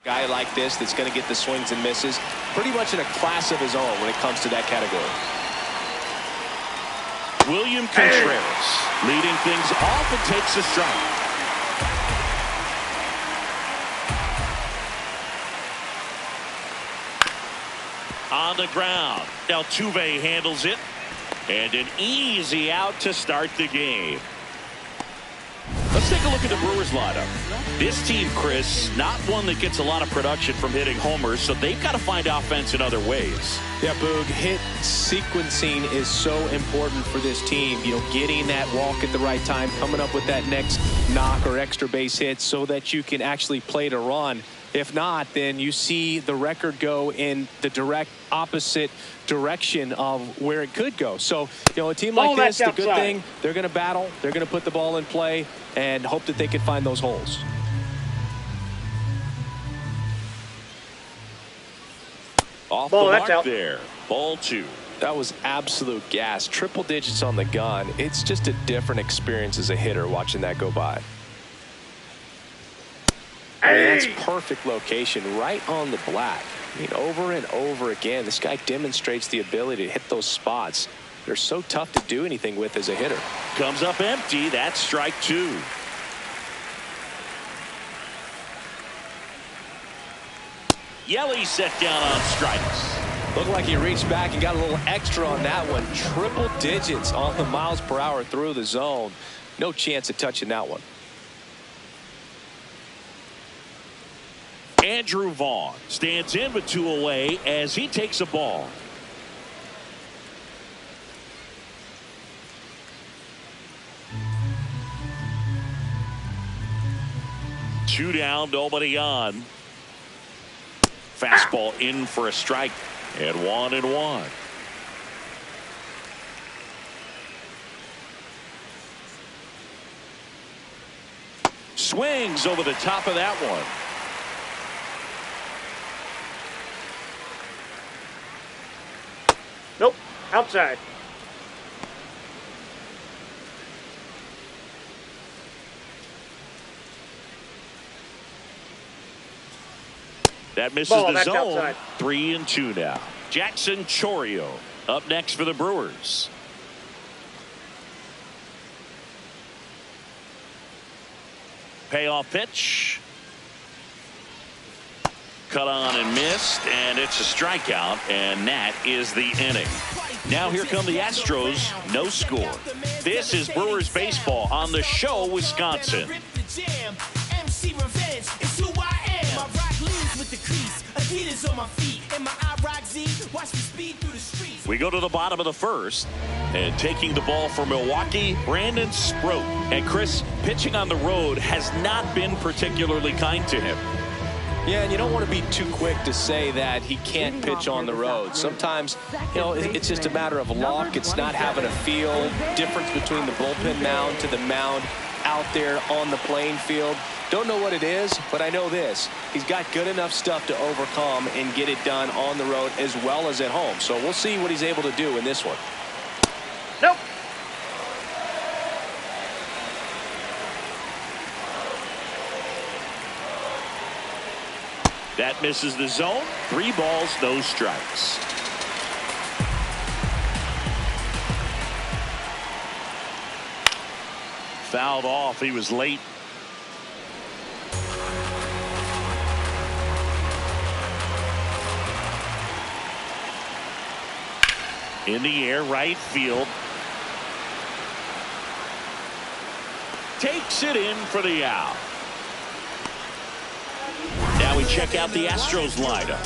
Guy like this that's going to get the swings and misses, pretty much in a class of his own when it comes to that category. William Contreras leading things off and takes a strike. On the ground, Altuve handles it, and an easy out to start the game. Let's take a look at the Brewers lineup. This team, Chris, not one that gets a lot of production from hitting homers, so they've got to find offense in other ways. Yeah, Boog, hit sequencing is so important for this team. You know, getting that walk at the right time, coming up with that next knock or extra base hit so that you can actually play to run. If not, then you see the record go in the direct opposite direction of where it could go. So, you know, a team like this, the good thing, they're going to battle. They're going to put the ball in play and hope that they can find those holes. Off the mark there. Ball 2. That was absolute gas. Triple digits on the gun. It's just a different experience as a hitter watching that go by. I mean, that's perfect location right on the black. I mean, over and over again, this guy demonstrates the ability to hit those spots. They're so tough to do anything with as a hitter. Comes up empty. That's strike 2. Yelly set down on strikes. Looked like he reached back and got a little extra on that one. Triple digits on the miles per hour through the zone. No chance of touching that one. Andrew Vaughn stands in with 2 away as he takes a ball. Two down, nobody on. Fastball in for a strike, and 1-1. Swings over the top of that one. Nope, outside. That misses the zone. Outside. 3-2 now. Jackson Chourio up next for the Brewers. Payoff pitch. Cut on and missed, and it's a strikeout, and that is the inning. Now here come the Astros, no score. This is Brewers baseball on the show, Wisconsin. We go to the bottom of the first, and taking the ball for Milwaukee, Brandon Sproat. And Chris, pitching on the road has not been particularly kind to him. Yeah, and you don't want to be too quick to say that he can't pitch on the road. Sometimes, you know, it's just a matter of luck. It's not having a feel. Difference between the bullpen mound to the mound out there on the playing field. Don't know what it is, but I know this. He's got good enough stuff to overcome and get it done on the road as well as at home. So we'll see what he's able to do in this one. Nope. That misses the zone. 3 balls, no strikes. Fouled off. He was late. In the air, right field. Takes it in for the out. Now we check out the Astros lineup.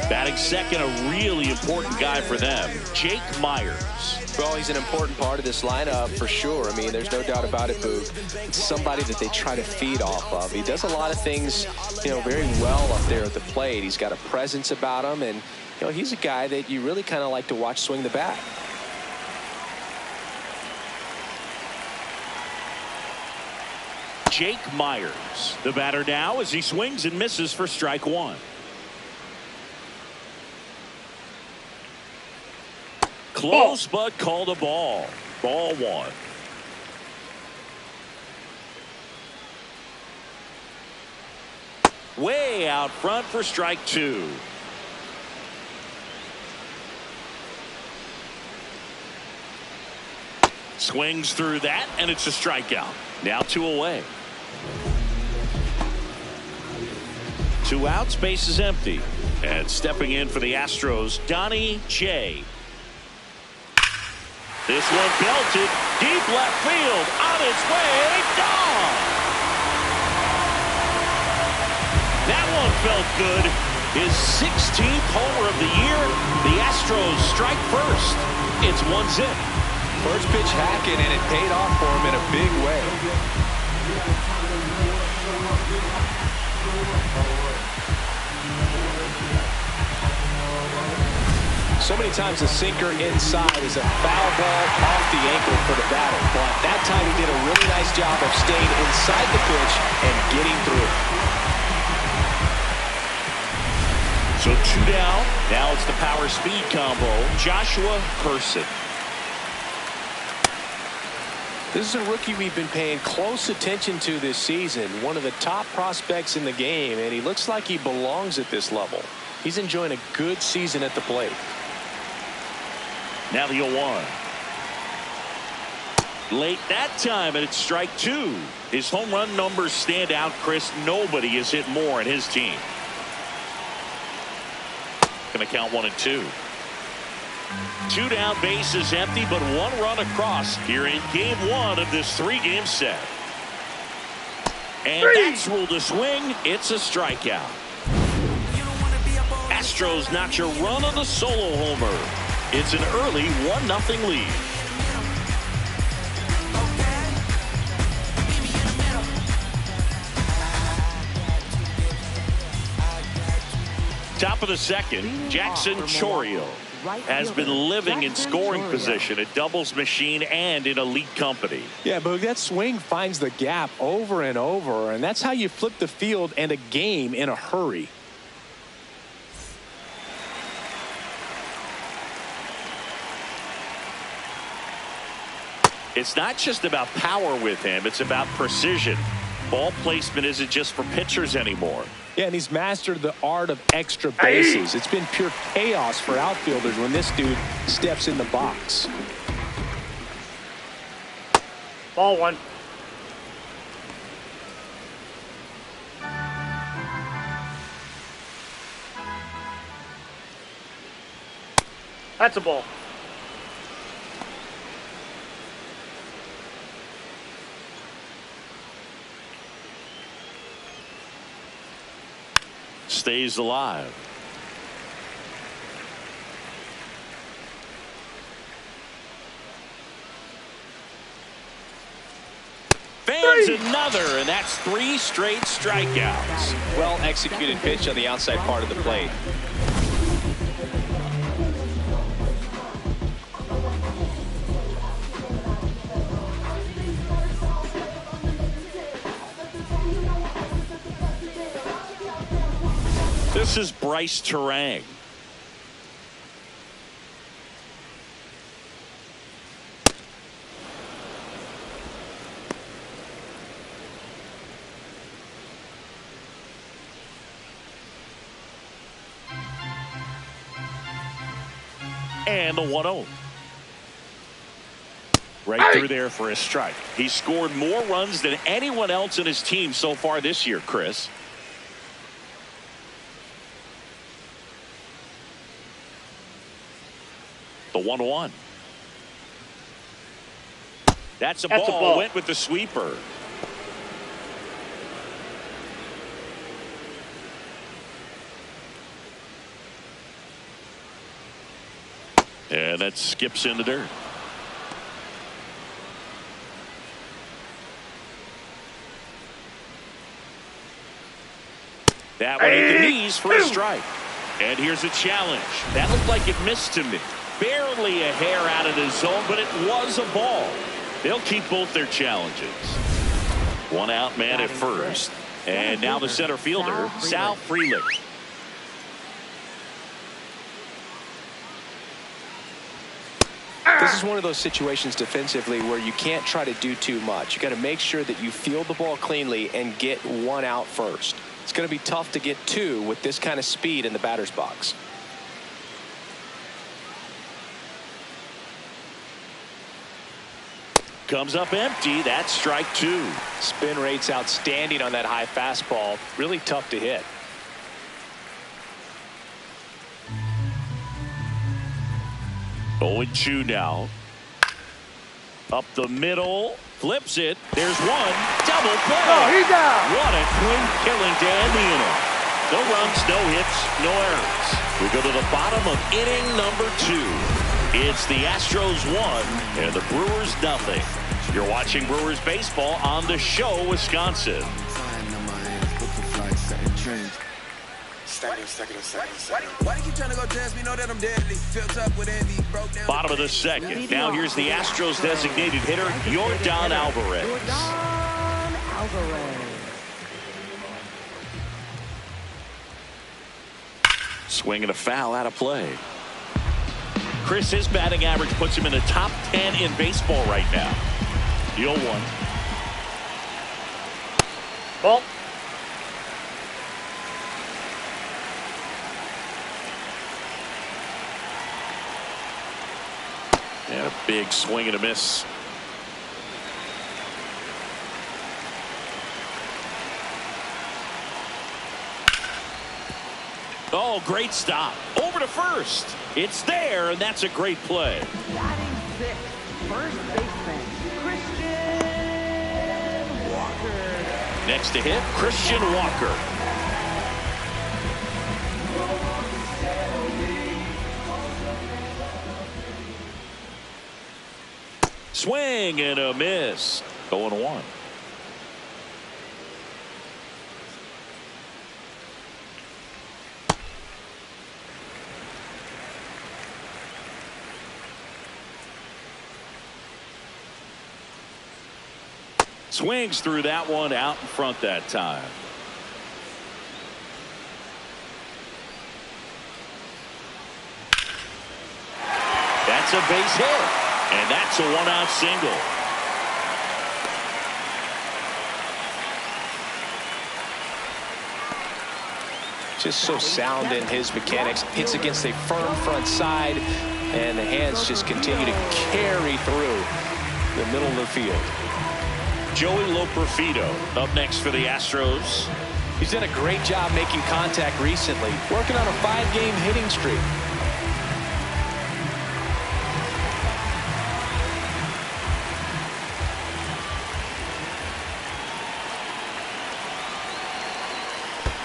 Batting second, a really important guy for them, Jake Meyers. Well, he's an important part of this lineup for sure. I mean, there's no doubt about it, Boog. It's somebody that they try to feed off of. He does a lot of things, you know, very well up there at the plate. He's got a presence about him, and you know, he's a guy that you really kind of like to watch swing the bat. Jake Meyers, the batter now as he swings and misses for strike 1. Close, but called a ball. Ball 1. way out front for strike 2. Swings through that, and it's a strikeout. Now 2 away. 2 outs, base is empty. And stepping in for the Astros, Donnie J. This one belted deep left field, on its way, gone. That one felt good. His 16th homer of the year. The Astros strike first. It's 1-0. First pitch hacking, and it paid off for him in a big way. So many times the sinker inside is a foul ball off the ankle for the batter. But that time he did a really nice job of staying inside the pitch and getting through. So 2 down. Now it's the power speed combo. Joshua Person. This is a rookie we've been paying close attention to this season. One of the top prospects in the game, and he looks like he belongs at this level. He's enjoying a good season at the plate. Now the 0-1. Late that time, and it's strike 2. His home run numbers stand out, Chris. Nobody has hit more in his team. Going to count 1 and 2. 2 down, base is empty, but 1 run across here in game 1 of this 3-game set. And that's ruled a swing. It's a strikeout. Astros notch a run on the solo homer. It's an early 1-0 lead. Top of the second, Jackson Chourio has been living in scoring position, a doubles machine, and in elite company. Yeah, but that swing finds the gap over and over, and that's how you flip the field and a game in a hurry. It's not just about power with him, it's about precision. Ball placement isn't just for pitchers anymore. Yeah, and he's mastered the art of extra bases. It's been pure chaos for outfielders when this dude steps in the box. Ball 1. That's a ball. Stays alive. Fans another, and that's 3 straight strikeouts. Well executed pitch on the outside part of the plate. This is Bryce Turang. And the 1-0. Right through there for a strike. He scored more runs than anyone else in his team so far this year, Chris. The 1-1. That's a ball. Went with the sweeper. And that skips in the dirt. That one hit the knees for a strike. And here's a challenge. That looked like it missed to me. Barely a hair out of the zone, but it was a ball. They'll keep both their challenges. 1 out man at first. And now the center fielder, Sal Frelick. This is one of those situations defensively where you can't try to do too much. You got to make sure that you field the ball cleanly and get 1 out first. It's going to be tough to get 2 with this kind of speed in the batter's box. Comes up empty. That's strike 2. Spin rate's outstanding on that high fastball. Really tough to hit. Oh, 2 now. Up the middle. Flips it. There's one. Double play. Oh, he's out. What a clean killing to end the inning. No runs, no hits, no errors. We go to the bottom of inning number 2. It's the Astros 1 and the Brewers nothing. You're watching Brewers baseball on The Show Wisconsin. Bottom of the second. Now here's the Astros designated hitter, Yordan Alvarez. Swing and a foul out of play. Chris, his batting average puts him in the top 10 in baseball right now. The 0-1. Ball. And a big swing and a miss. Oh, great stop. Over to first. It's there, and that's a great play. Batting 6, first baseman, Christian Walker. Next to hit, Christian Walker. Swing and a miss. 0-1. Swings through that one out in front that time. That's a base hit. And that's a 1-out single. Just so sound in his mechanics. Hits against a firm front side, and the hands just continue to carry through the middle of the field. Joey Loperfido up next for the Astros. He's done a great job making contact recently, working on a 5-game hitting streak.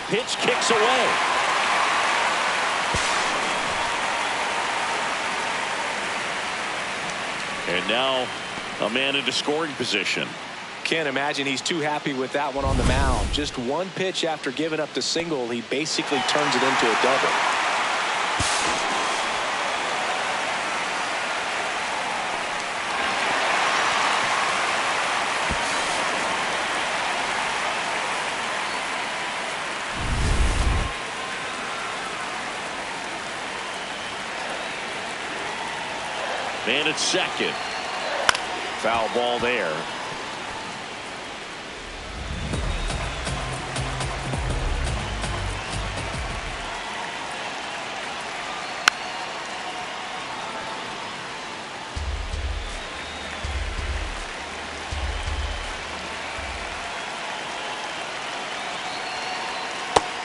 Pitch kicks away. And now a man into scoring position. Can't imagine he's too happy with that one on the mound. Just one pitch after giving up the single, he basically turns it into a double. Man at second. Foul ball there.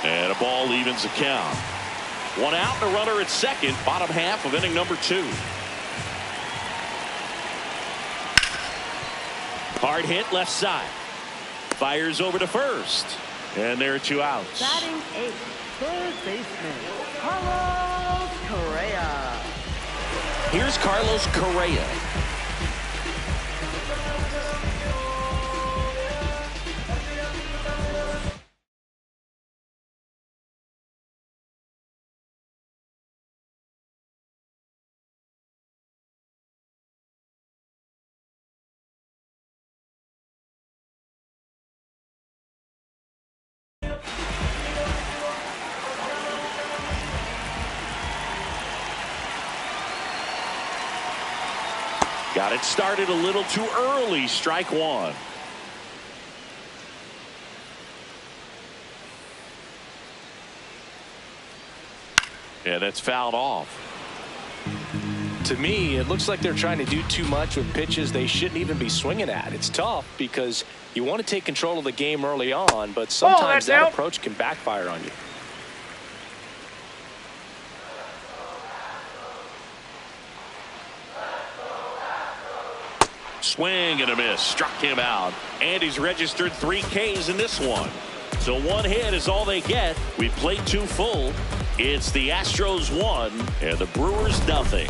And a ball evens the count. 1 out and a runner at second. Bottom half of inning number 2. Hard hit left side. Fires over to first. And there are 2 outs. Batting 8, third baseman, Carlos Correa. Here's Carlos Correa. Got it started a little too early. Strike 1. Yeah, that's fouled off. To me, it looks like they're trying to do too much with pitches they shouldn't even be swinging at. It's tough because you want to take control of the game early on, but sometimes that approach can backfire on you. Swing and a miss. Struck him out. And he's registered 3 Ks in this one. So 1 hit is all they get. We played 2 full. It's the Astros 1 and the Brewers nothing.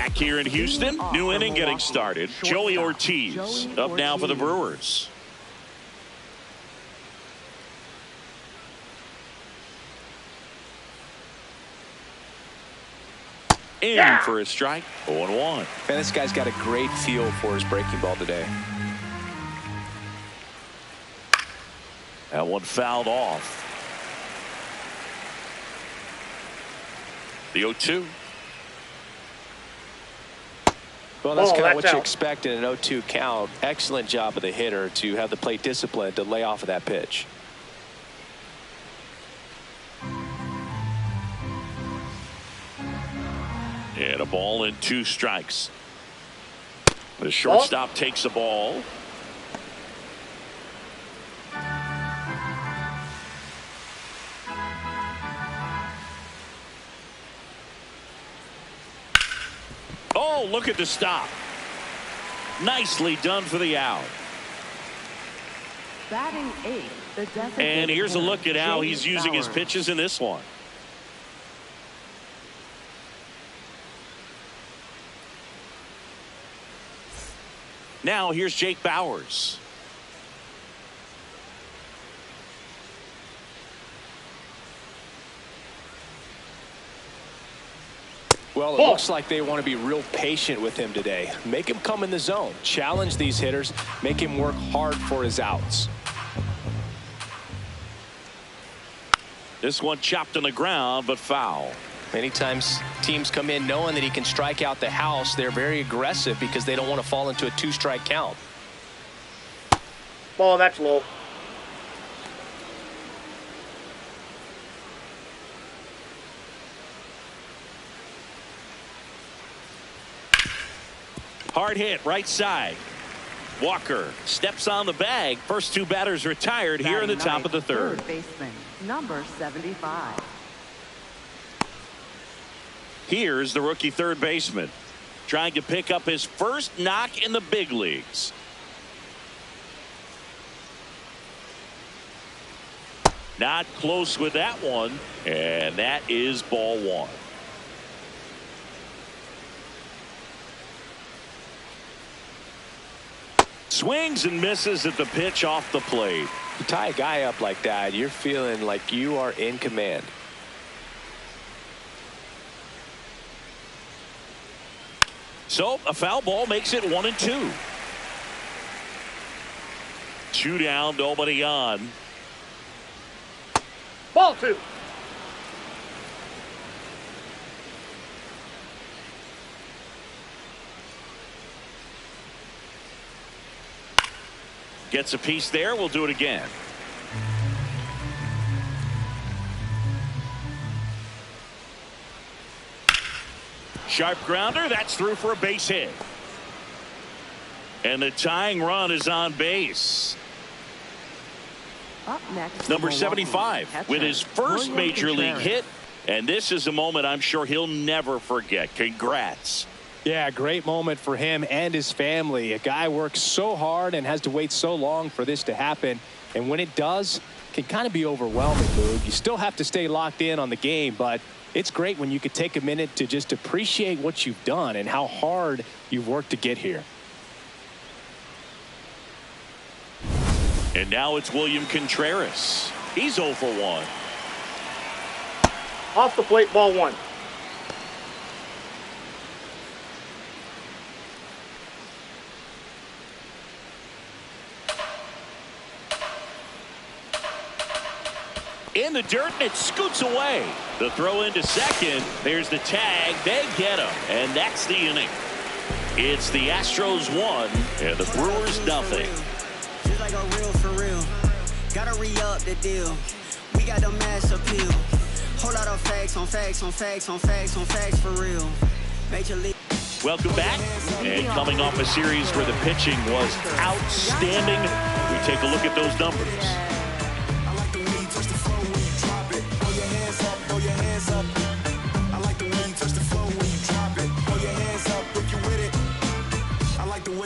Back here in Houston, new inning getting started. Joey Ortiz up now for the Brewers. In for a strike, 0-1. Man, this guy's got a great feel for his breaking ball today. That one fouled off. The 0-2. Well, that's kind of what you expect in an 0-2 count. Excellent job of the hitter to have the plate discipline to lay off of that pitch. And a ball and 2 strikes. The shortstop takes the ball. Oh, look at the stop. Nicely done for the out. Batting 8th, the designated And here's a look at how he's using his Bauers. pitches in this one. Now here's Jake Bauers. Well, it looks like they want to be real patient with him today. Make him come in the zone. Challenge these hitters. Make him work hard for his outs. This one chopped on the ground, but foul. Many times teams come in knowing that he can strike out the house. They're very aggressive because they don't want to fall into a 2-strike count. Ball, that's low. Hard hit, right side. Walker steps on the bag. First 2 batters retired here in the top of the third. Third baseman, number 75. Here's the rookie third baseman trying to pick up his first knock in the big leagues. Not close with that one, and that is ball 1. Swings and misses at the pitch off the plate. You tie a guy up like that, you're feeling like you are in command. So a foul ball makes it 1-2. 2 down, nobody on. Ball 2. Gets a piece there. We'll do it again. Sharp grounder. That's through for a base hit. And the tying run is on base. Up next, Number Milwaukee 75 catcher, with his first William major league Contreras. hit. And this is a moment I'm sure he'll never forget. Congrats. Yeah, great moment for him and his family. A guy works so hard and has to wait so long for this to happen. And when it does, it can kind of be overwhelming, Boog. You still have to stay locked in on the game, but it's great when you could take a minute to just appreciate what you've done and how hard you've worked to get here. And now it's William Contreras. He's 0 for 1. Off the plate, ball 1. In the dirt, and it scoots away. The throw into second. There's the tag. They get him. And that's the inning. It's the Astros 1 and the Brewers nothing. Just like a real for real. Gotta re-up the deal. We got the mass appeal. Whole lot of facts on facts on facts on facts on facts for real. Major league. Welcome back. And coming off a series where the pitching was outstanding, we take a look at those numbers.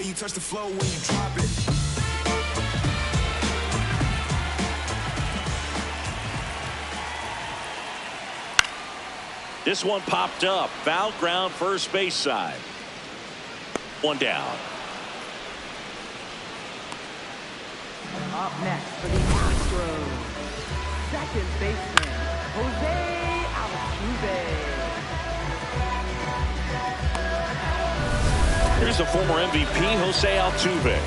You touch the floor when you drop it. This one popped up. Foul ground, first base side. One down. Up next for the Astros, second baseman, Jose Altuve. Here's the former MVP, Jose Altuve.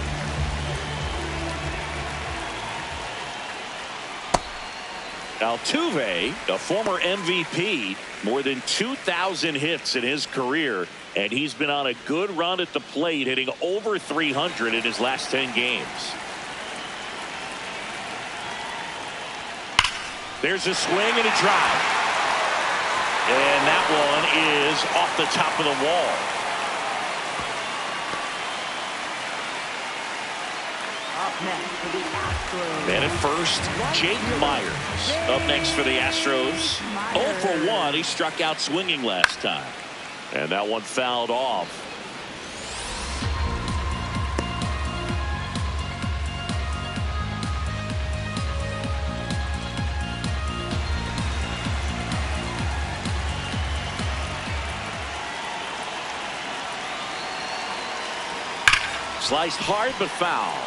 Altuve, a former MVP, more than 2,000 hits in his career, and he's been on a good run at the plate, hitting over 300 in his last 10 games. There's a swing and a drive. And that one is off the top of the wall. Up next for the Astros. And at first, Jake Myers. Up next for the Astros. 0 for 1. He struck out swinging last time. And that one fouled off. Sliced hard but foul.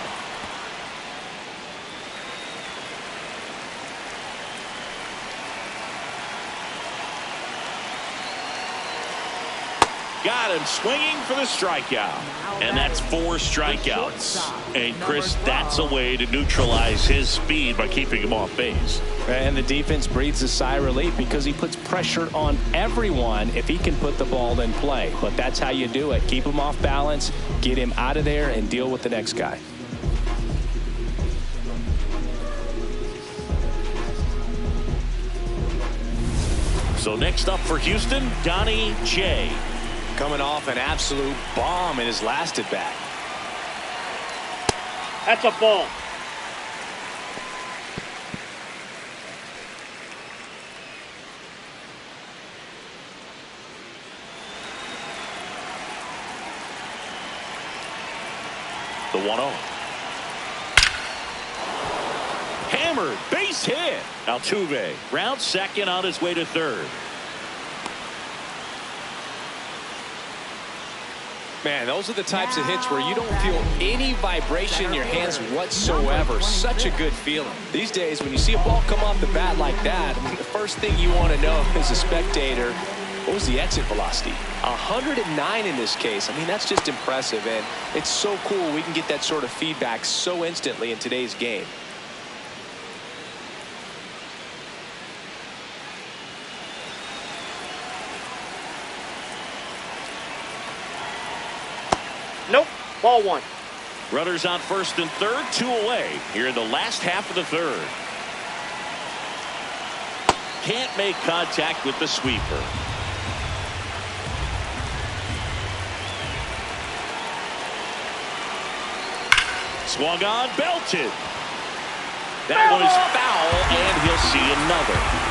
Got him swinging for the strikeout. And that's 4 strikeouts. And Chris, that's a way to neutralize his speed by keeping him off base. And the defense breathes a sigh of relief because he puts pressure on everyone if he can put the ball in play. But that's how you do it. Keep him off balance, get him out of there, and deal with the next guy. So next up for Houston, Donnie J. Coming off an absolute bomb in his last at bat. That's a ball. The 1-0. Hammered, base hit. Altuve round second on his way to third. Man, those are the types of hits where you don't feel any vibration in your hands whatsoever. Such a good feeling. These days, when you see a ball come off the bat like that, I mean, the first thing you want to know as a spectator, what was the exit velocity? 109 in this case. I mean, that's just impressive, and it's so cool we can get that sort of feedback so instantly in today's game. Nope. Ball 1. Runners on first and third, 2 away here in the last half of the third. Can't make contact with the sweeper. Swung on, belted. That one is foul, and he'll see another.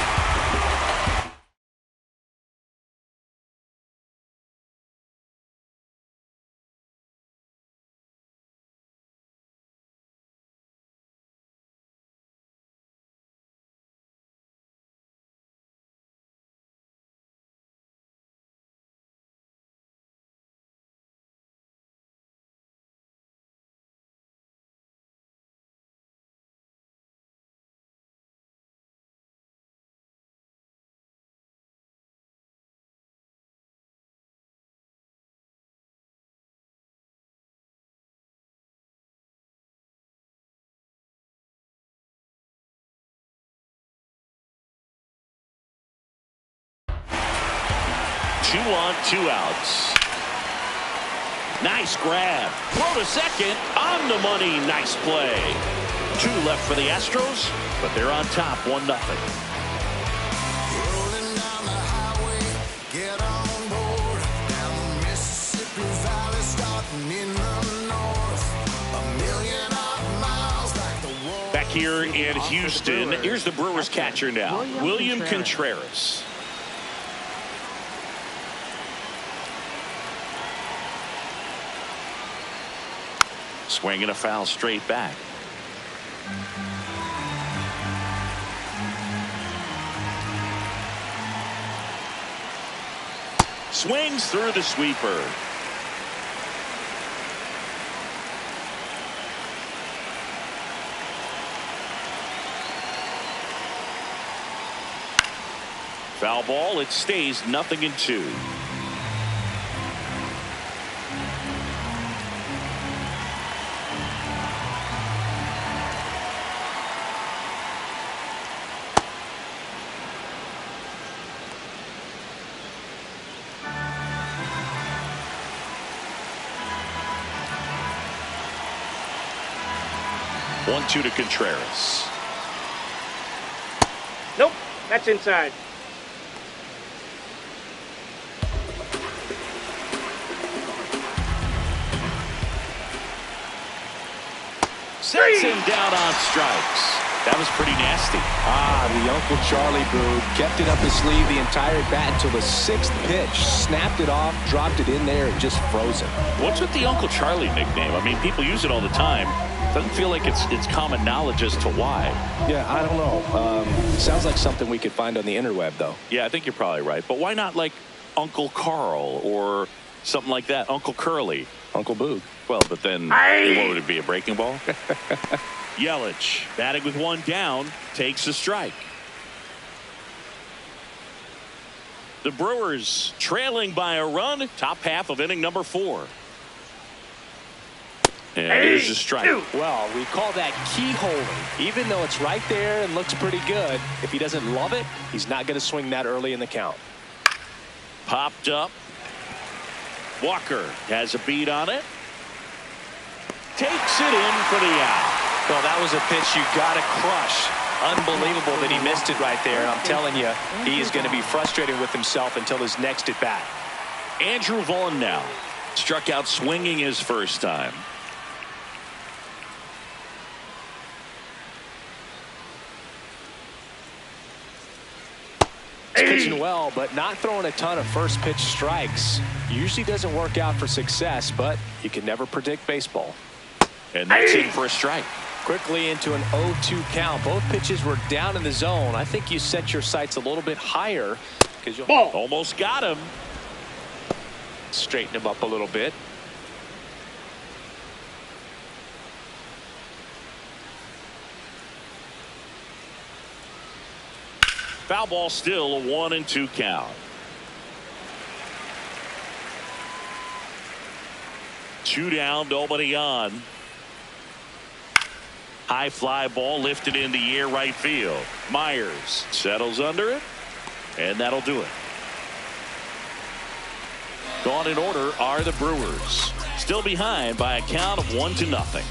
Two on, 2 outs. Nice grab. Throw to second. On the money. Nice play. 2 left for the Astros, but they're on top 1-0. Rolling down the highway, get on board. Down the Mississippi Valley, starting in the north. 1,000,000 odd miles like the wall. Back here in Houston, here's the Brewers catcher now, William Contreras. Swinging a foul straight back. Swings through the sweeper. Foul ball. It stays 0-2. One-two to Contreras. Nope, that's inside. Sets him down on strikes. That was pretty nasty. The Uncle Charlie Boog kept it up his sleeve the entire bat until the 6th pitch. Snapped it off, dropped it in there, and just froze it. What's with the Uncle Charlie nickname? I mean, people use it all the time. Doesn't feel like it's common knowledge as to why. Yeah, I don't know. Sounds like something we could find on the interweb, though. Yeah, I think you're probably right. But why not like Uncle Carl or something like that? Uncle Curly. Uncle Boog. Well, but then what would it be, a breaking ball? Yelich batting with one down, takes a strike. The Brewers trailing by a run, top half of inning number 4. And here's a strike. Well, we call that keyholing. Even though it's right there and looks pretty good, if he doesn't love it, he's not going to swing that early in the count. Popped up. Walker has a beat on it. Takes it in for the out. Well, that was a pitch you got to crush. Unbelievable that he missed it right there. And I'm telling you, he is going to be frustrated with himself until his next at bat. Andrew Vaughn now struck out swinging his first time. He's pitching well, but not throwing a ton of first pitch strikes. Usually doesn't work out for success, but you can never predict baseball. And that's in for a strike. Quickly into an 0-2 count. Both pitches were down in the zone. I think you set your sights a little bit higher because you'll almost got him. Straighten him up a little bit. Foul ball, still a 1-2 count. 2 down, nobody on. High fly ball lifted in the air, right field. Myers settles under it, and that'll do it. Gone in order are the Brewers, still behind by a count of 1-0.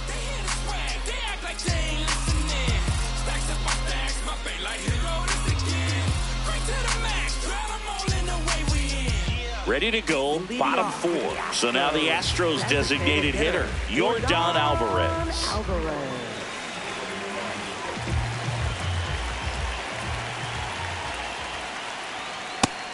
Ready to go, bottom 4. So now the Astros designated hitter, Yordan Alvarez.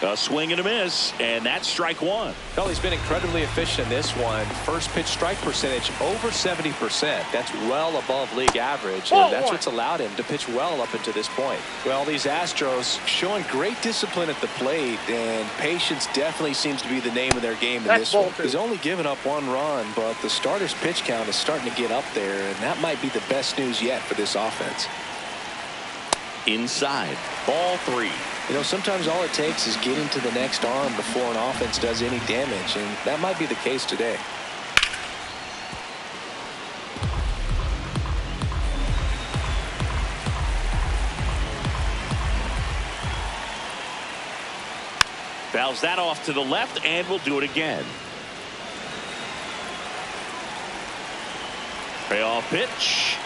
A swing and a miss, and that's strike 1. Well, he's been incredibly efficient in this one. First pitch strike percentage over 70%. That's well above league average, and that's what's allowed him to pitch well up until this point. Well, these Astros showing great discipline at the plate, and patience definitely seems to be the name of their game in this one. He's only given up 1 run, but the starter's pitch count is starting to get up there, and that might be the best news yet for this offense. Inside, ball 3. You know, sometimes all it takes is getting to the next arm before an offense does any damage, and that might be the case today. Fouls that off to the left, and we'll do it again. Payoff pitch.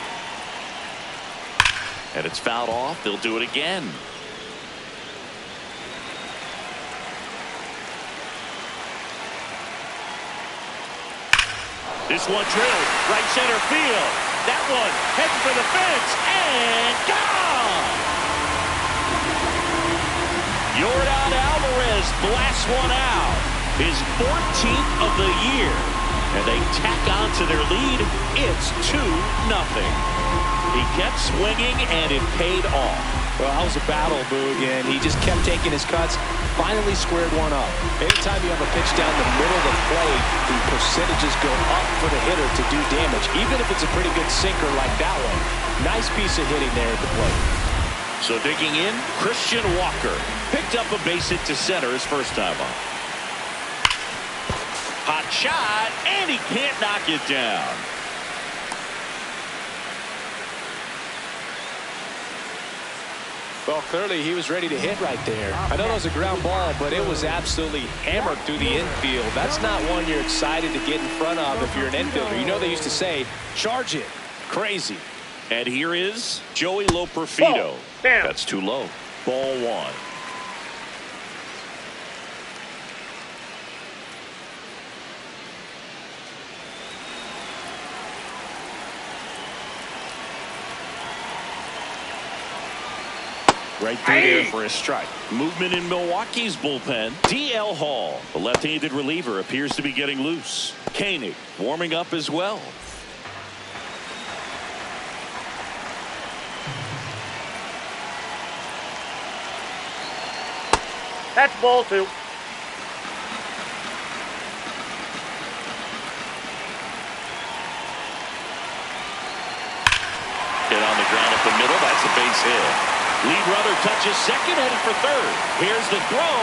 And it's fouled off. They'll do it again. This one drilled right center field. That one heading for the fence and gone. Yordan Alvarez blasts one out. His 14th of the year. And they tack on to their lead. It's 2-0. He kept swinging and it paid off. Well, that was a battle, Boog, and he just kept taking his cuts, finally squared one up. Anytime you have a pitch down the middle of the plate, the percentages go up for the hitter to do damage, even if it's a pretty good sinker like that one. Nice piece of hitting there at the plate. So digging in, Christian Walker picked up a base hit to center his first time up. Hot shot, and he can't knock it down. Well, clearly he was ready to hit right there. I know that was a ground ball, but it was absolutely hammered through the infield. That's not one you're excited to get in front of if you're an infielder. You know they used to say, charge it. Crazy. And here is Joey Loperfido. Down. That's too low. Ball one. Right through there for a strike. Movement in Milwaukee's bullpen. DL Hall, the left-handed reliever, appears to be getting loose. Koenig warming up as well. That's ball two. Hit on the ground up the middle. That's a base hit. Lead runner touches second, headed for third. Here's the throw.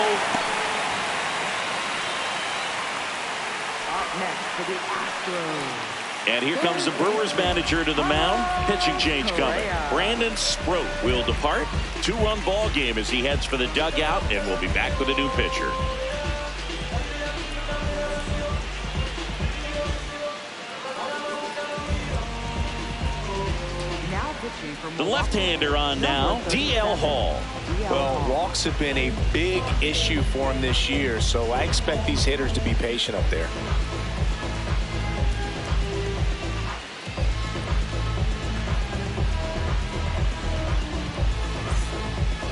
Up next for the Astros. And here comes the Brewers manager to the mound. Pitching change coming. Brandon Sproat will depart. 2-run ball game as he heads for the dugout, and we'll be back with a new pitcher. The left-hander on now, DL Hall. Well, walks have been a big issue for him this year, so I expect these hitters to be patient up there.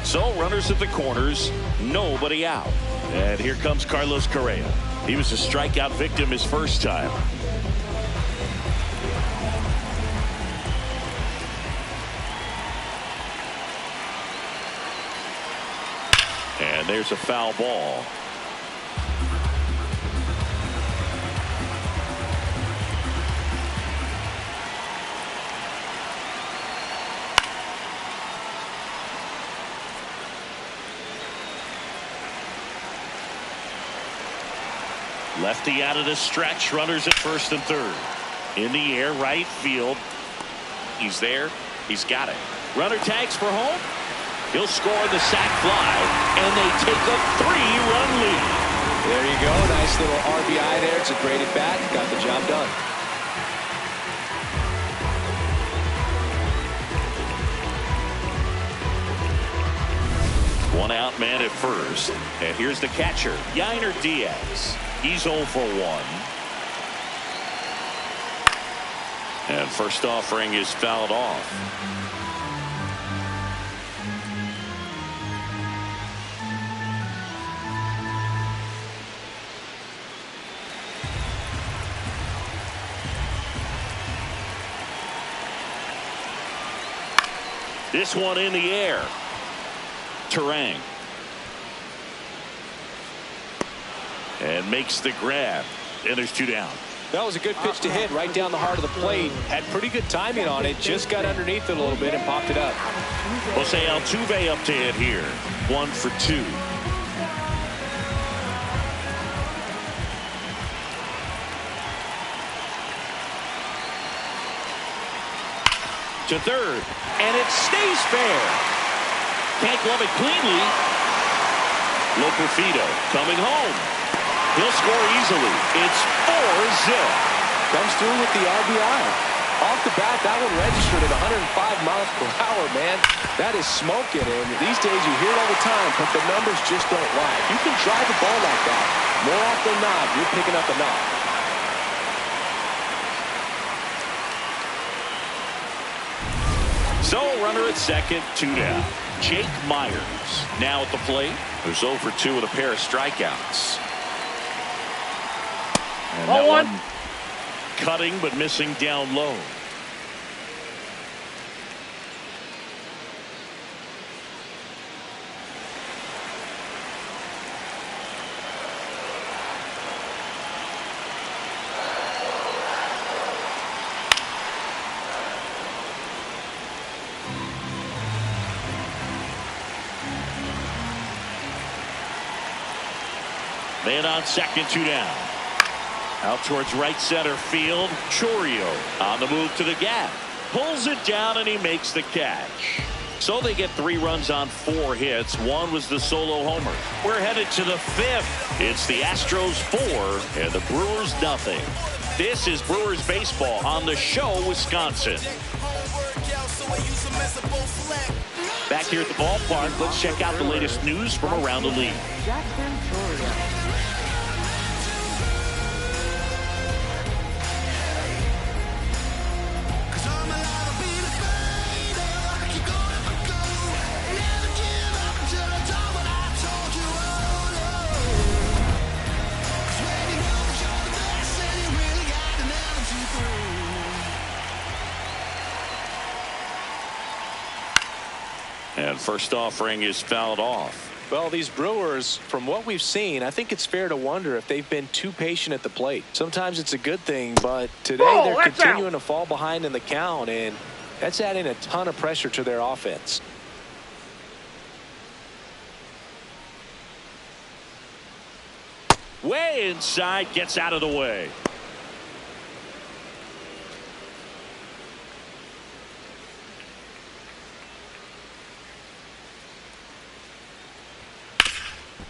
So runners at the corners, nobody out. And here comes Carlos Correa. He was a strikeout victim his first time. And there's a foul ball. Lefty out of the stretch. Runners at first and third. In the air, right field. He's there. He's got it. Runner tags for home. He'll score the sac fly, and they take a 3-run lead. There you go. Nice little RBI there. It's a great at bat. Got the job done. One out man at first. And here's the catcher, Yainer Diaz. He's 0 for 1. And first offering is fouled off. This one in the air. Terang. And makes the grab. And there's 2 down. That was a good pitch to hit right down the heart of the plate. Had pretty good timing on it. Just got underneath it a little bit and popped it up. Jose Altuve up to hit here. 1 for 2. To third, and it stays fair. Can't glove it cleanly. Loperfido coming home. He'll score easily. It's 4-zip. Comes through with the RBI. Off the bat, that one registered at 105 miles per hour, man. That is smoking, and these days you hear it all the time, but the numbers just don't lie. You can drive the ball like that. More often than not, you're picking up a knock. So runner at second, 2 down. Jake Myers now at the plate. Who's 0 for 2 with a pair of strikeouts. And that one cutting but missing down low. Man on second, 2 down. Out towards right center field. Chourio on the move to the gap. Pulls it down and he makes the catch. So they get 3 runs on 4 hits. 1 was the solo homer. We're headed to the 5th. It's the Astros 4 and the Brewers nothing. This is Brewers baseball on the show, Wisconsin. Back here at the ballpark, let's check out the latest news from around the league. Jackson Chourio. And first offering is fouled off. Well, these Brewers, from what we've seen, I think it's fair to wonder if they've been too patient at the plate. Sometimes it's a good thing, but today they're continuing to fall behind in the count, and that's adding a ton of pressure to their offense. Way inside, gets out of the way.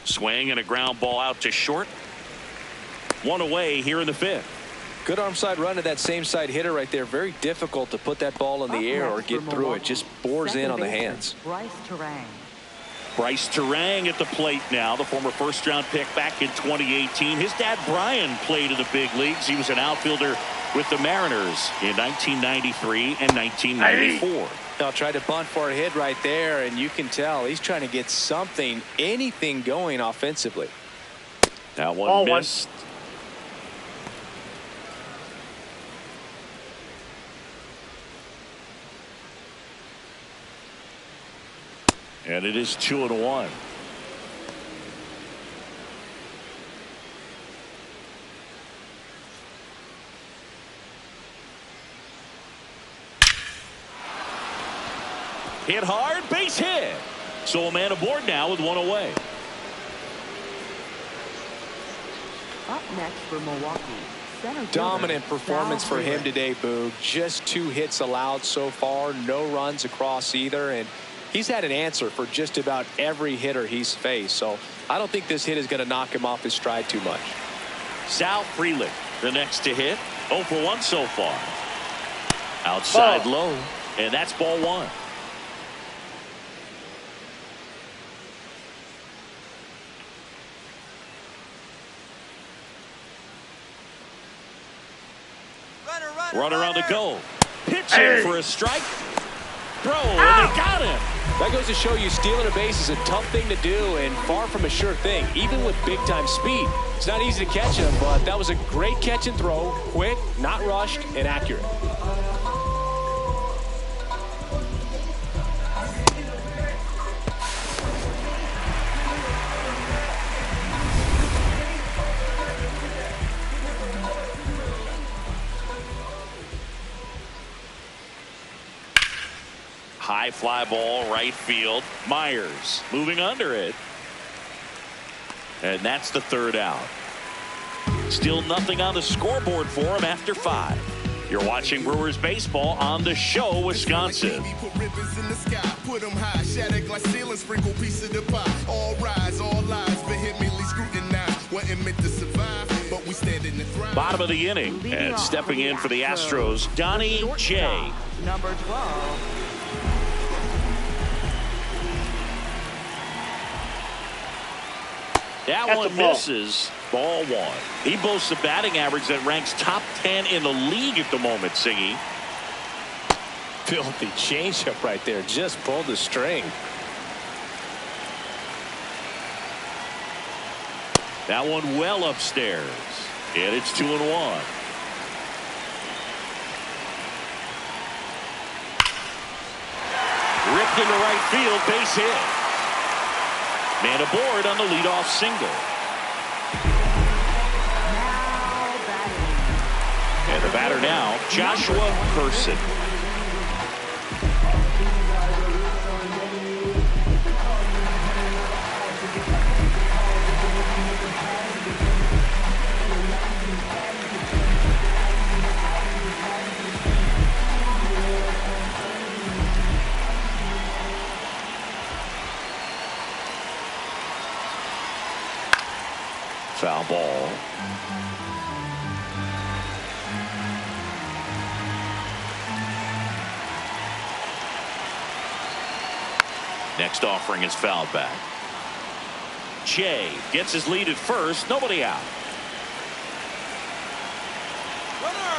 Swing and a ground ball out to short. 1 away here in the 5th. Good arm side run to that same side hitter right there. Very difficult to put that ball in the air or get through it. Just bores in on the hands. Bryce Terang. Bryce Terang at the plate now, the former first-round pick back in 2018. His dad, Brian, played in the big leagues. He was an outfielder with the Mariners in 1993 and 1994. Now tried to bunt for a hit right there, and you can tell he's trying to get something, anything going offensively. That one missed. And it is 2-1. Hit hard, base hit. So a man aboard now with 1 away. Up next for Milwaukee. Dominant performance for him today, Boog. Just 2 hits allowed so far, no runs across either, and he's had an answer for just about every hitter he's faced. So I don't think this hit is going to knock him off his stride too much. Sal Frelick, the next to hit. 0 for 1 so far. Outside low, and that's ball 1. Runner on the go. Pitching for a strike. Throw, and they got him. That goes to show you stealing a base is a tough thing to do and far from a sure thing, even with big-time speed. It's not easy to catch him, but that was a great catch and throw. Quick, not rushed, and accurate. High fly ball, right field. Myers moving under it. And that's the 3rd out. Still nothing on the scoreboard for him after 5. You're watching Brewers baseball on the show, Wisconsin. Put them high, shatter glass ceiling, sprinkle piece of the pie. All rise, all lies, vehemently scrutinized. Wasn't meant to survive, but we stand in the thrive. Bottom of the inning, and stepping in for the Astros, Donnie J. Number 12. That one misses. Ball 1. He boasts a batting average that ranks top 10 in the league at the moment, Siggy. Filthy changeup right there. Just pulled the string. That one well upstairs. And it's 2-1. Ripped into right field, base hit. Man aboard on the leadoff single. And the batter now, Joshua Person. Foul ball. Next offering is fouled back. Jay gets his lead at first. Nobody out.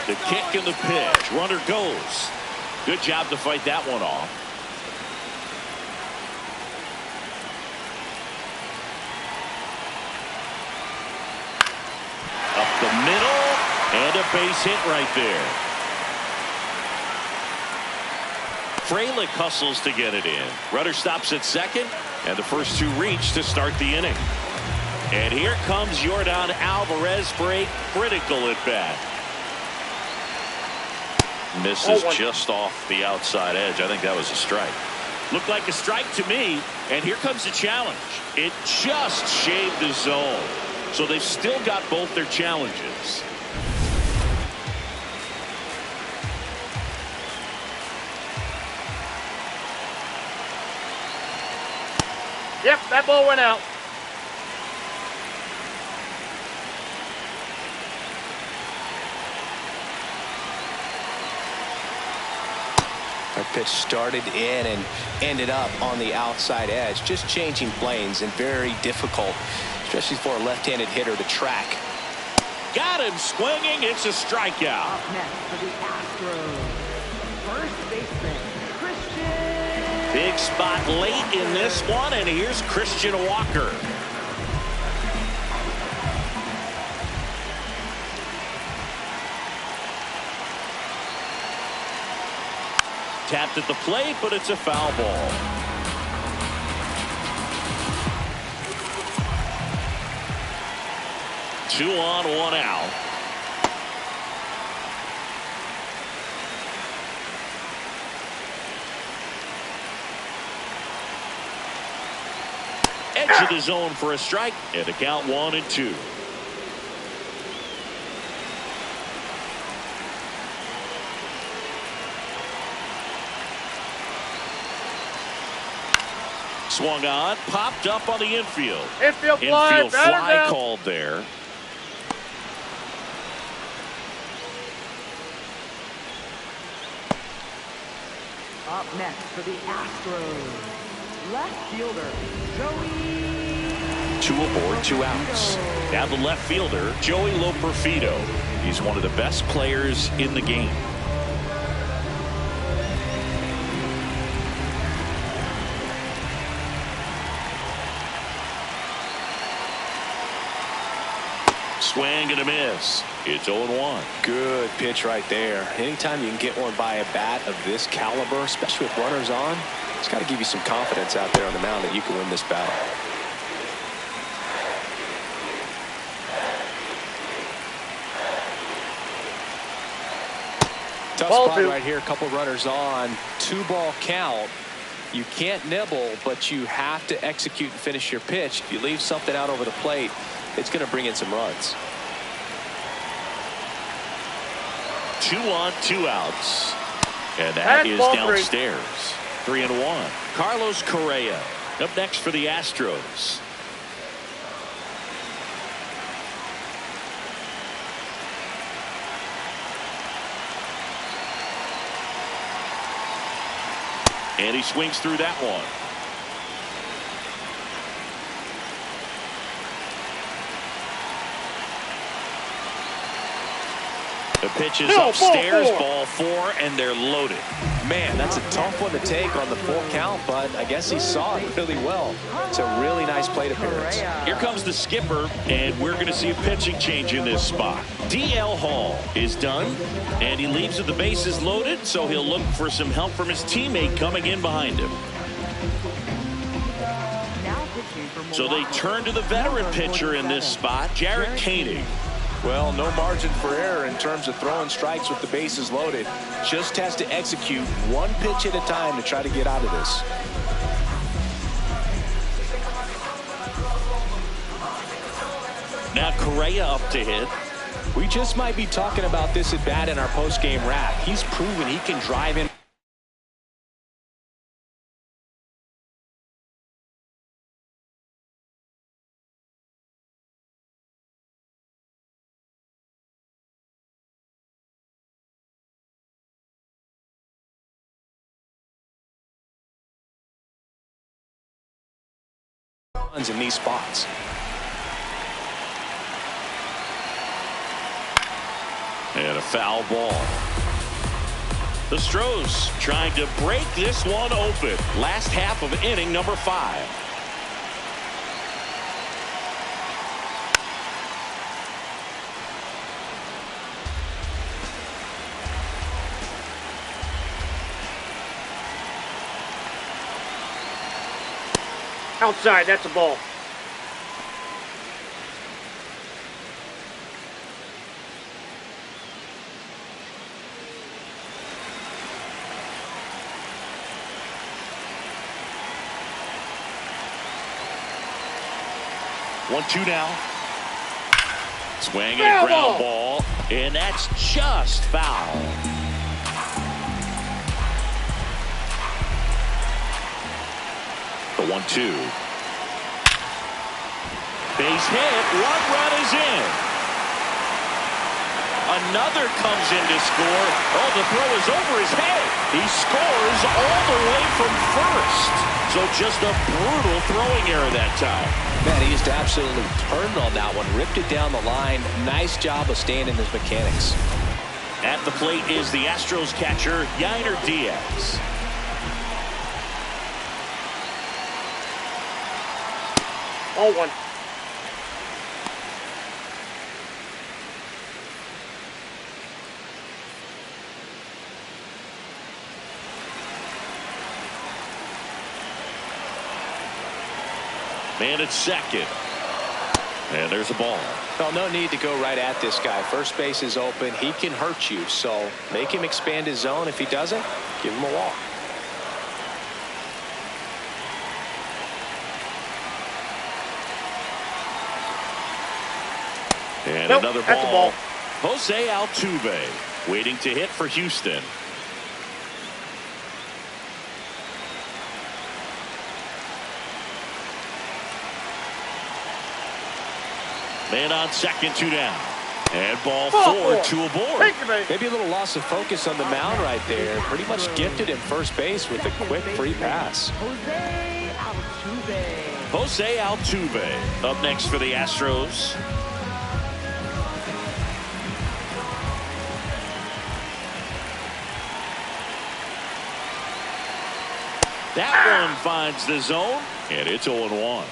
The kick and the pitch. Runner goes. Good job to fight that one off. Up the middle. And a base hit right there. Frelick hustles to get it in. Runner stops at second. And the first two reach to start the inning. And here comes Yordan Alvarez for a critical at bat. Misses just off the outside edge. I think that was a strike. Looked like a strike to me. And here comes the challenge. It just shaved the zone. So they've still got both their challenges. Yep, that ball went out. That pitch started in and ended up on the outside edge. Just changing planes and very difficult, especially for a left-handed hitter to track. Got him swinging. It's a strikeout. Up next for the Astros, first baseman, Christian. Big spot late in this one, and here's Christian Walker. Tapped at the plate, but it's a foul ball. Two on, one out. Edge of the zone for a strike, and the count 1-2. Swung on, popped up on the infield. Infield fly, Infield fly down. called there. Up next for the Astros, left fielder, Joey. 2 aboard, 2 outs. Now the left fielder, Joey Loperfido. He's one of the best players in the game. Swing and a miss. It's 0-1. Good pitch right there. Anytime you can get one by a bat of this caliber, especially with runners on, it's got to give you some confidence out there on the mound that you can win this battle. Tough spot right here. A couple runners on. 2-ball count. You can't nibble, but you have to execute and finish your pitch. If you leave something out over the plate, it's going to bring in some runs. 2 on, 2 outs. And that is downstairs. 3-1. Carlos Correa up next for the Astros. And he swings through that one. The pitch is upstairs, ball 4, and they're loaded. Man, that's a tough one to take on the full count, but I guess he saw it really well. It's a really nice plate appearance. Here comes the skipper, and we're going to see a pitching change in this spot. DL Hall is done, and he leaves with the bases loaded, so he'll look for some help from his teammate coming in behind him. So they turn to the veteran pitcher in this spot, Jarred Koenig. Well, no margin for error in terms of throwing strikes with the bases loaded. Just has to execute one pitch at a time to try to get out of this. Now Correa up to hit. We just might be talking about this at bat in our post-game wrap. He's proven he can drive in runs in these spots. And a foul ball. The Stros trying to break this one open. Last half of inning number 5. Outside, that's a ball. One-two now. Swing and a ground ball, and that's just foul. The 1-2. Base hit. One run is in. Another comes in to score. Oh, the throw is over his head. He scores all the way from first. So just a brutal throwing error that time. Man, he just absolutely turned on that one. Ripped it down the line. Nice job of staying in his mechanics. At the plate is the Astros catcher, Yainer Diaz. All one. Man at second. And there's a ball. Well, no need to go right at this guy. First base is open. He can hurt you. So make him expand his zone. If he doesn't, give him a walk. And nope, another that's ball. a ball. Jose Altuve waiting to hit for Houston. Man on second, 2 down. And ball 4, 2 aboard. Maybe a little loss of focus on the mound right there. Pretty much gifted him first base with a quick free pass. Jose Altuve. Jose Altuve up next for the Astros. That one finds the zone, and it's 0-1.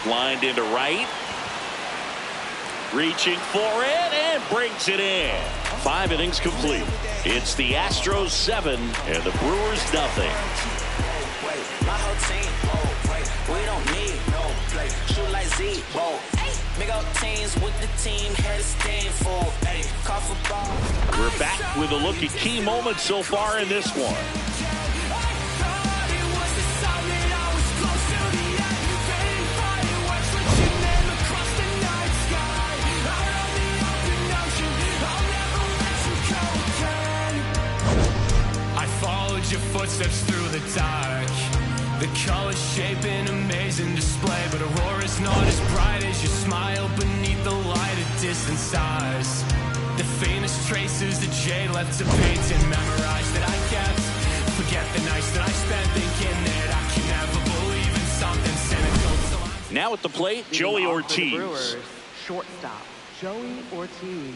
Lined into right. Reaching for it and brings it in. 5 innings complete. It's the Astros 7 and the Brewers nothing. My whole team, we don't need no play. Shoot like Z-Bo. Big up teams with the team, head of steam full. Call for ball. We're back with a look at key moments so far in this one. Your footsteps through the dark, the colors shape an amazing display, but Aurora's not as bright as your smile beneath the light of distant stars. The faintest traces of jade left to paint and memorize that I kept. Forget the nights that I spent thinking that I can never believe in something cynical. Now at the plate, Joey Ortiz. Brewers, shortstop Joey Ortiz.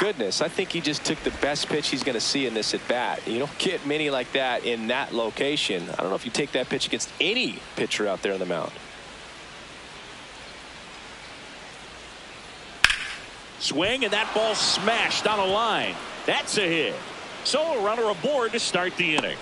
Goodness, I think he just took the best pitch he's going to see in this at bat. You don't get many like that in that location. I don't know if you take that pitch against any pitcher out there on the mound. Swing, and that ball smashed on a line. That's a hit. So a runner aboard to start the inning.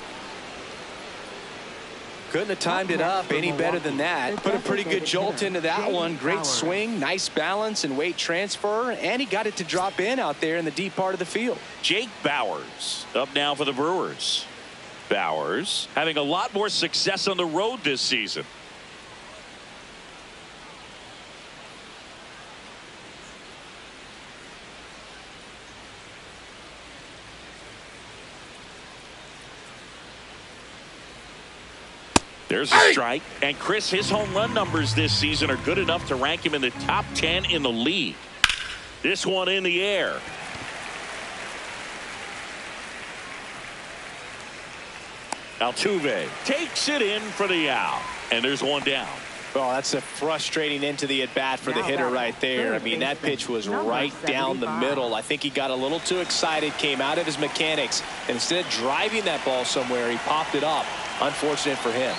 Couldn't have timed it up any better than that. Put a pretty good jolt into that one. Great swing, nice balance and weight transfer, and he got it to drop in out there in the deep part of the field. Jake Bauers up now for the Brewers. Bauers having a lot more success on the road this season. There's a strike. And Chris, his home run numbers this season are good enough to rank him in the top 10 in the league. This one in the air. Altuve takes it in for the out. And there's one down. Well, that's a frustrating end to the at-bat for the hitter right there. I mean, that pitch was right down the middle. I think he got a little too excited, came out of his mechanics, and instead of driving that ball somewhere, he popped it up. Unfortunate for him.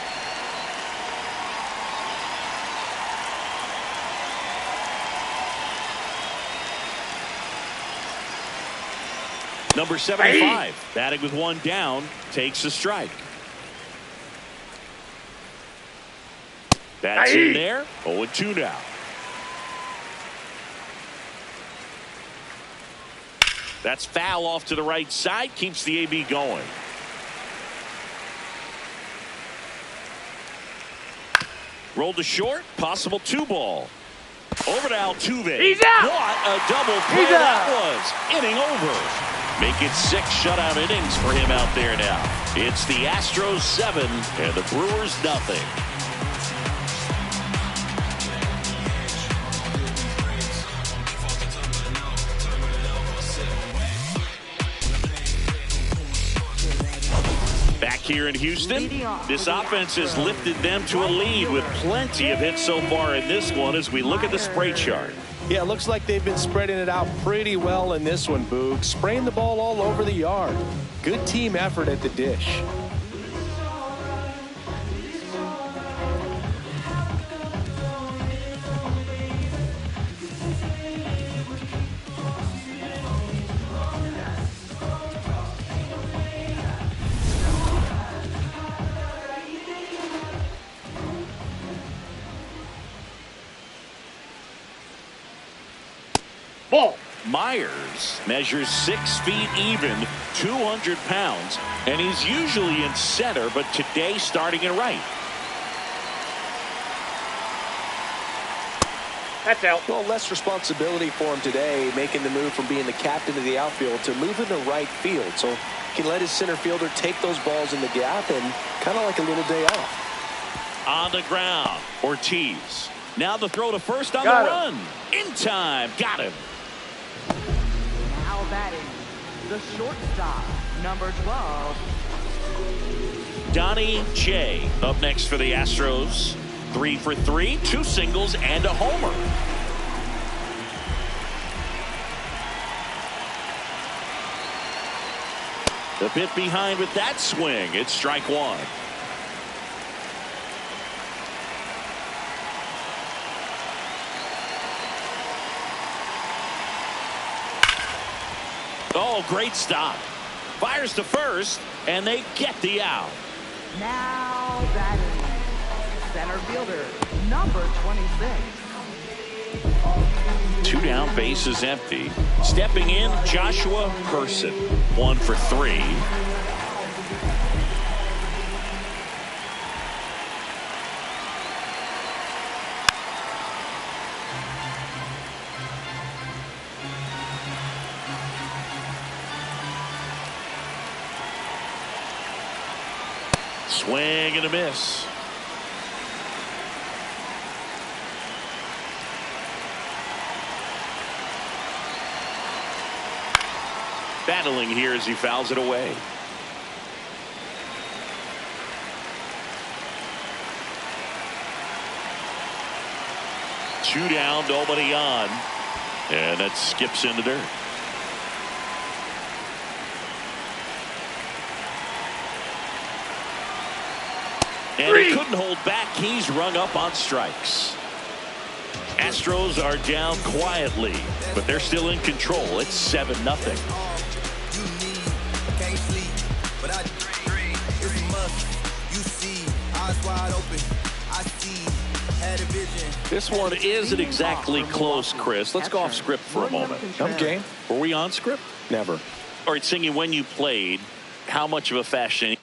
Number 75, batting with one down, takes a strike. That's in there. 0-2 now. That's foul off to the right side. Keeps the AB going. Rolled to short. Possible 2-ball. Over to Altuve. He's out. What a double play that was. Inning over. Make it 6 shutout innings for him out there now. It's the Astros 7 and the Brewers nothing. Back here in Houston, this offense has lifted them to a lead with plenty of hits so far in this one as we look at the spray chart. Yeah, it looks like they've been spreading it out pretty well in this one, Boog. Spraying the ball all over the yard. Good team effort at the dish. Ball. Myers measures 6 feet even, 200 pounds, and he's usually in center, but today starting in right. That's out. Well, less responsibility for him today, making the move from being the captain of the outfield to moving to right field. So he can let his center fielder take those balls in the gap and kind of like a little day off. On the ground, Ortiz. Now the throw to first on the run. In time. Got him. Now batting, the shortstop, number 12. Donnie J up next for the Astros. 3 for 3, 2 singles and a homer. A bit behind with that swing. It's strike one. Oh, great stop. Fires to first, and they get the out. Now batting, center fielder, number 26. 2 down, bases empty. Stepping in, Joshua Person. 1 for 3. Swing and a miss. Battling here as he fouls it away. Two down, nobody on. And that skips into dirt. And he couldn't hold back. He's rung up on strikes. Astros are down quietly, but they're still in control. It's 7-0. This one isn't exactly close, Chris. Let's go off script for a moment. I'm game. Were we on script? Never. All right, Singy, when you played, how much of a fashion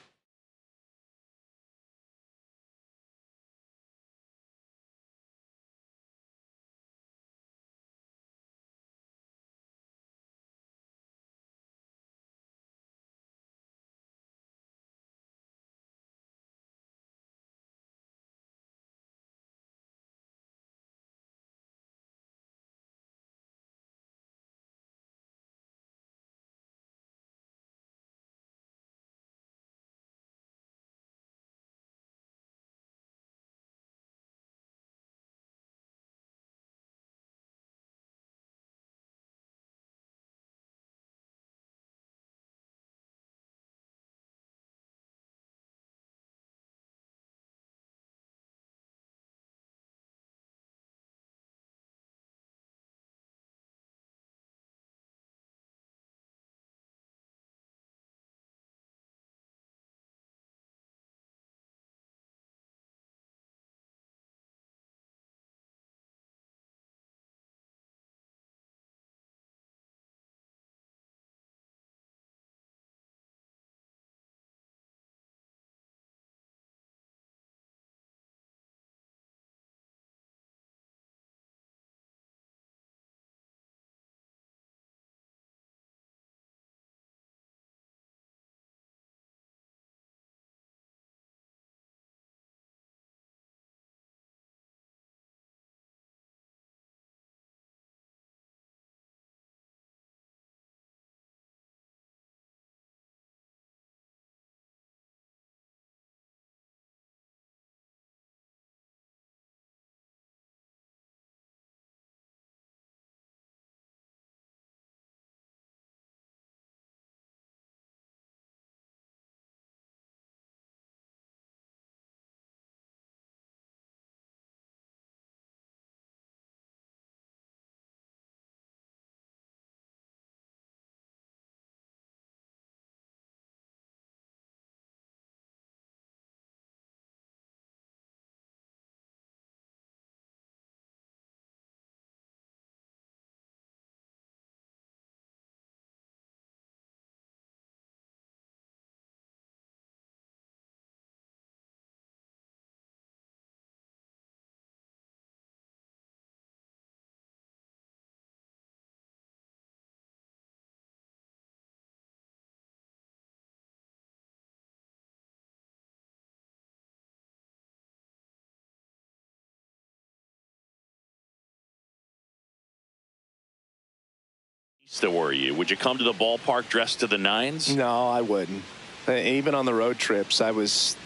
So were you? Would you come to the ballpark dressed to the nines? No, I wouldn't. Even on the road trips, I was,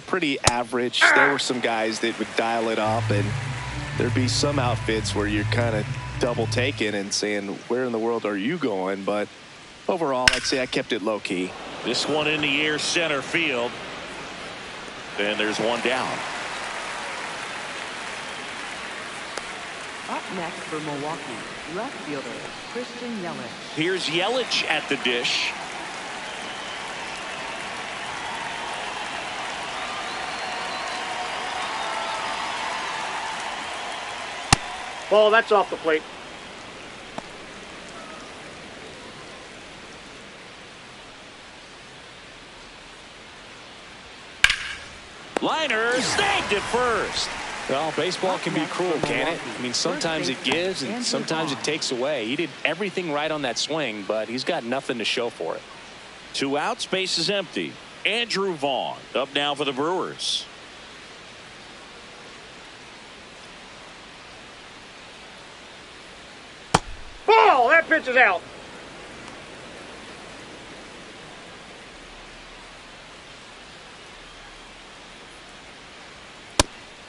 pretty average. There were some guys that would dial it up, and there'd be some outfits where you're kind of double taking and saying, where in the world are you going? But overall, I'd say I kept it low key. This one in the air, center field. And there's one down. Up next for Milwaukee, left fielder Christian Yelich. Here's Yelich at the dish. Ball, that's off the plate. Liner snagged at first. Well, baseball can be cruel, can it? I mean, sometimes it gives and sometimes it takes away. He did everything right on that swing, but he's got nothing to show for it. 2 outs, base is empty. Andrew Vaughn up now for the Brewers. Ball, that pitch is out.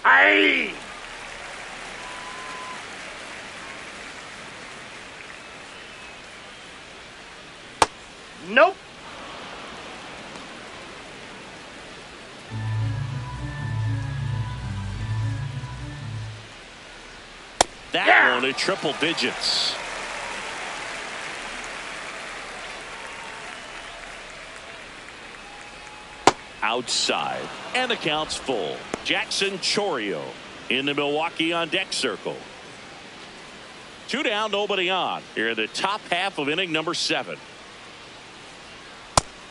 Aye. Nope. That one at triple digits. Outside, and the count's full. Jackson Chourio in the Milwaukee on deck circle. 2 down, nobody on. Here in the top half of inning number 7.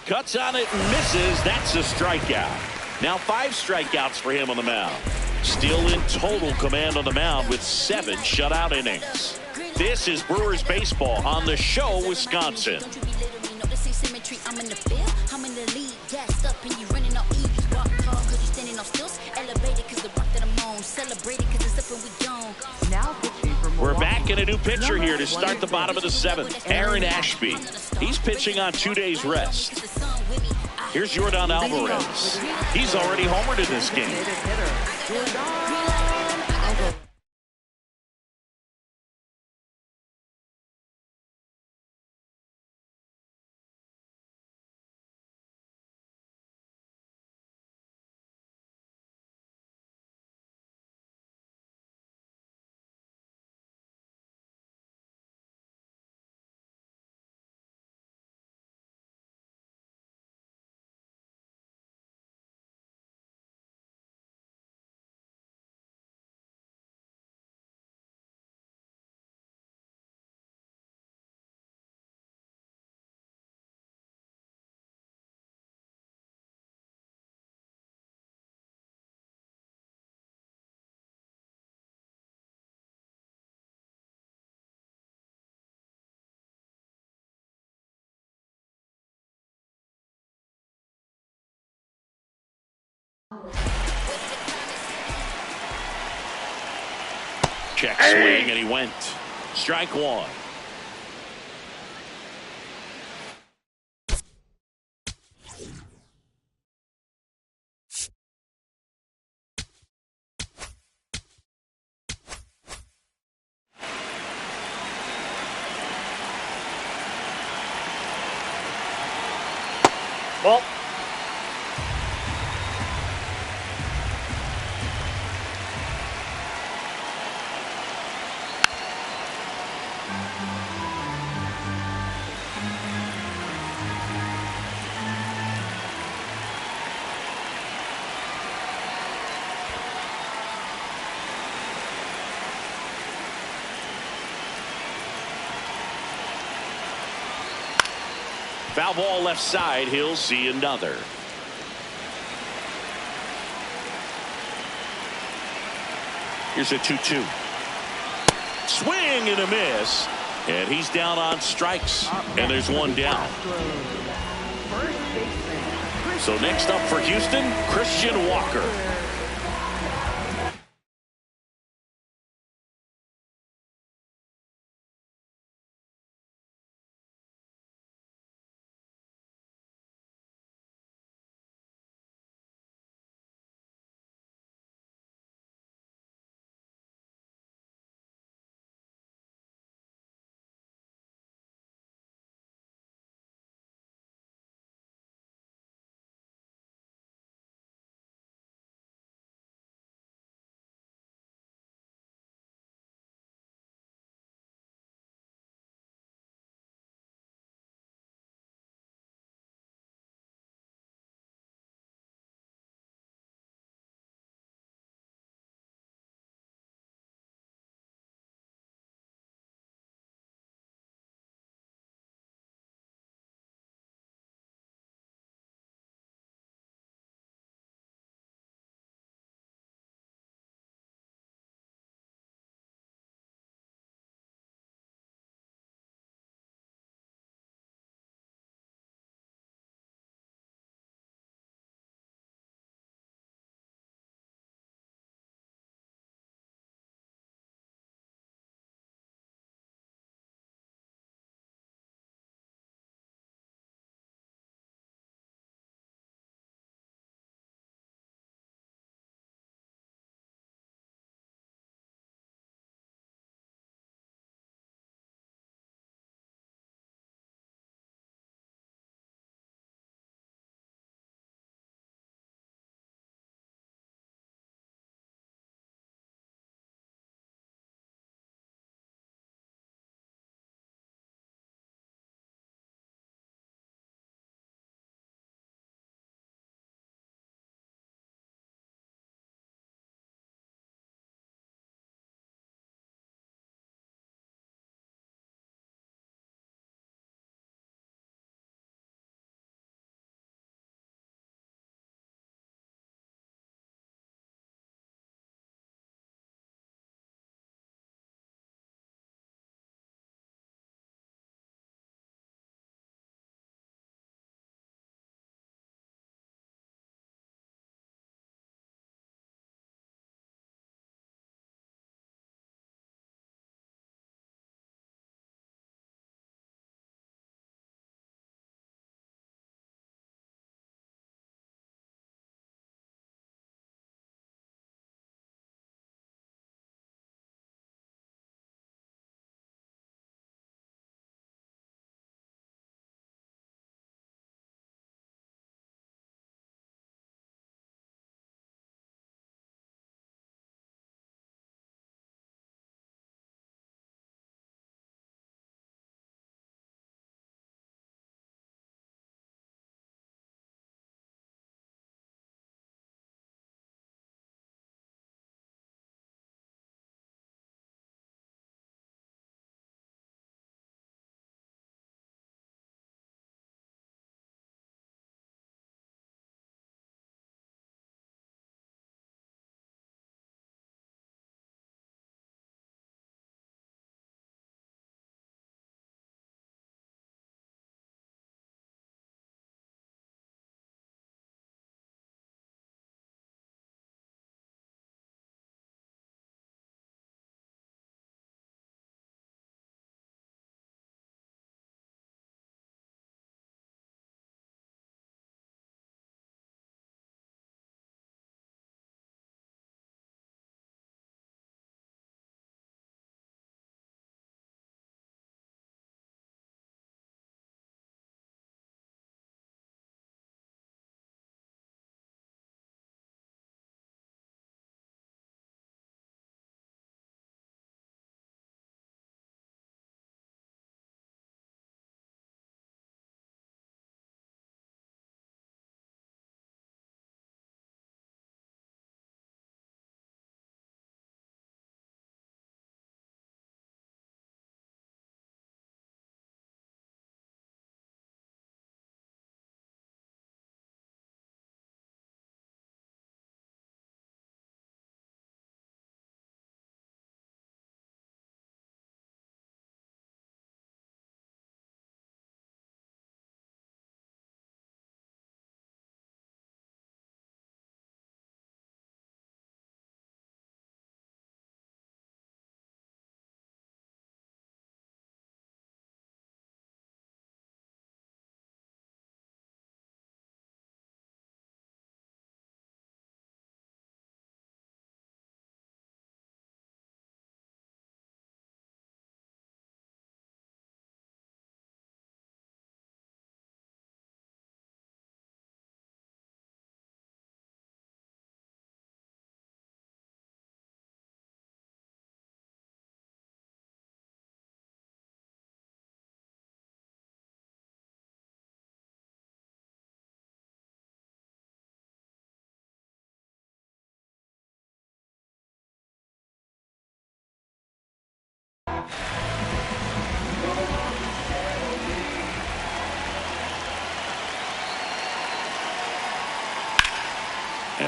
Cuts on it and misses. That's a strikeout. Now 5 strikeouts for him on the mound. Still in total command on the mound with 7 shutout innings. This is Brewers baseball on the show, Wisconsin. I'm in the field, I'm in the lead, gassed up and you running off E. Walk tall cause you standing off stilts, elevated cause the rock that I'm on, celebrated cause it's up and we gone. Now pitching for Milwaukee. We're back in a new pitcher here to start the bottom of the 7th. Aaron Ashby. He's pitching on 2 days rest. Here's Jordan Alvarez. He's already homered in this game. Check swing, and he went. Strike 1. Ball. Foul ball left side. He'll see another. Here's a 2-2. Swing and a miss. And he's down on strikes. And there's one down. So next up for Houston, Christian Walker.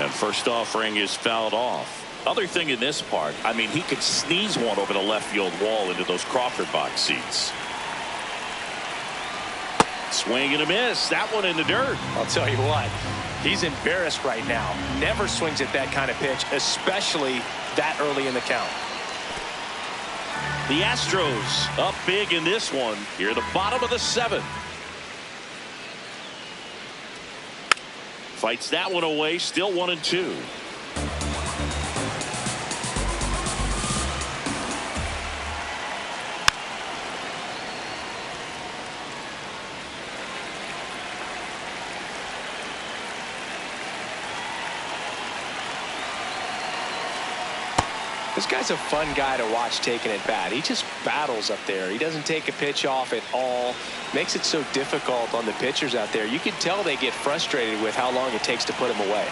And first offering is fouled off. Other thing in this part, I mean, he could sneeze one over the left field wall into those Crawford box seats. Swing and a miss. That one in the dirt. I'll tell you what, he's embarrassed right now. Never swings at that kind of pitch, especially that early in the count. The Astros up big in this one here at the bottom of the 7th. Fights that one away, still 1-2. This guy's a fun guy to watch taking at bat. He just battles up there. He doesn't take a pitch off at all. Makes it so difficult on the pitchers out there. You can tell they get frustrated with how long it takes to put him away.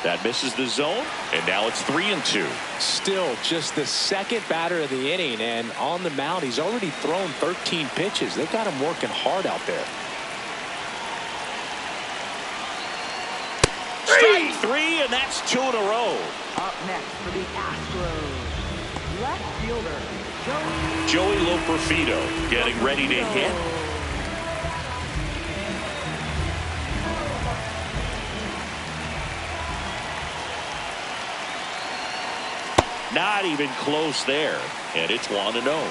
That misses the zone, and now it's 3-2. Still just the second batter of the inning, and on the mound he's already thrown 13 pitches. They've got him working hard out there. Strike 3, and that's 2 in a row. Up next for the Astros, left fielder Joey Loperfido getting ready to hit. Not even close there, and it's 1-0.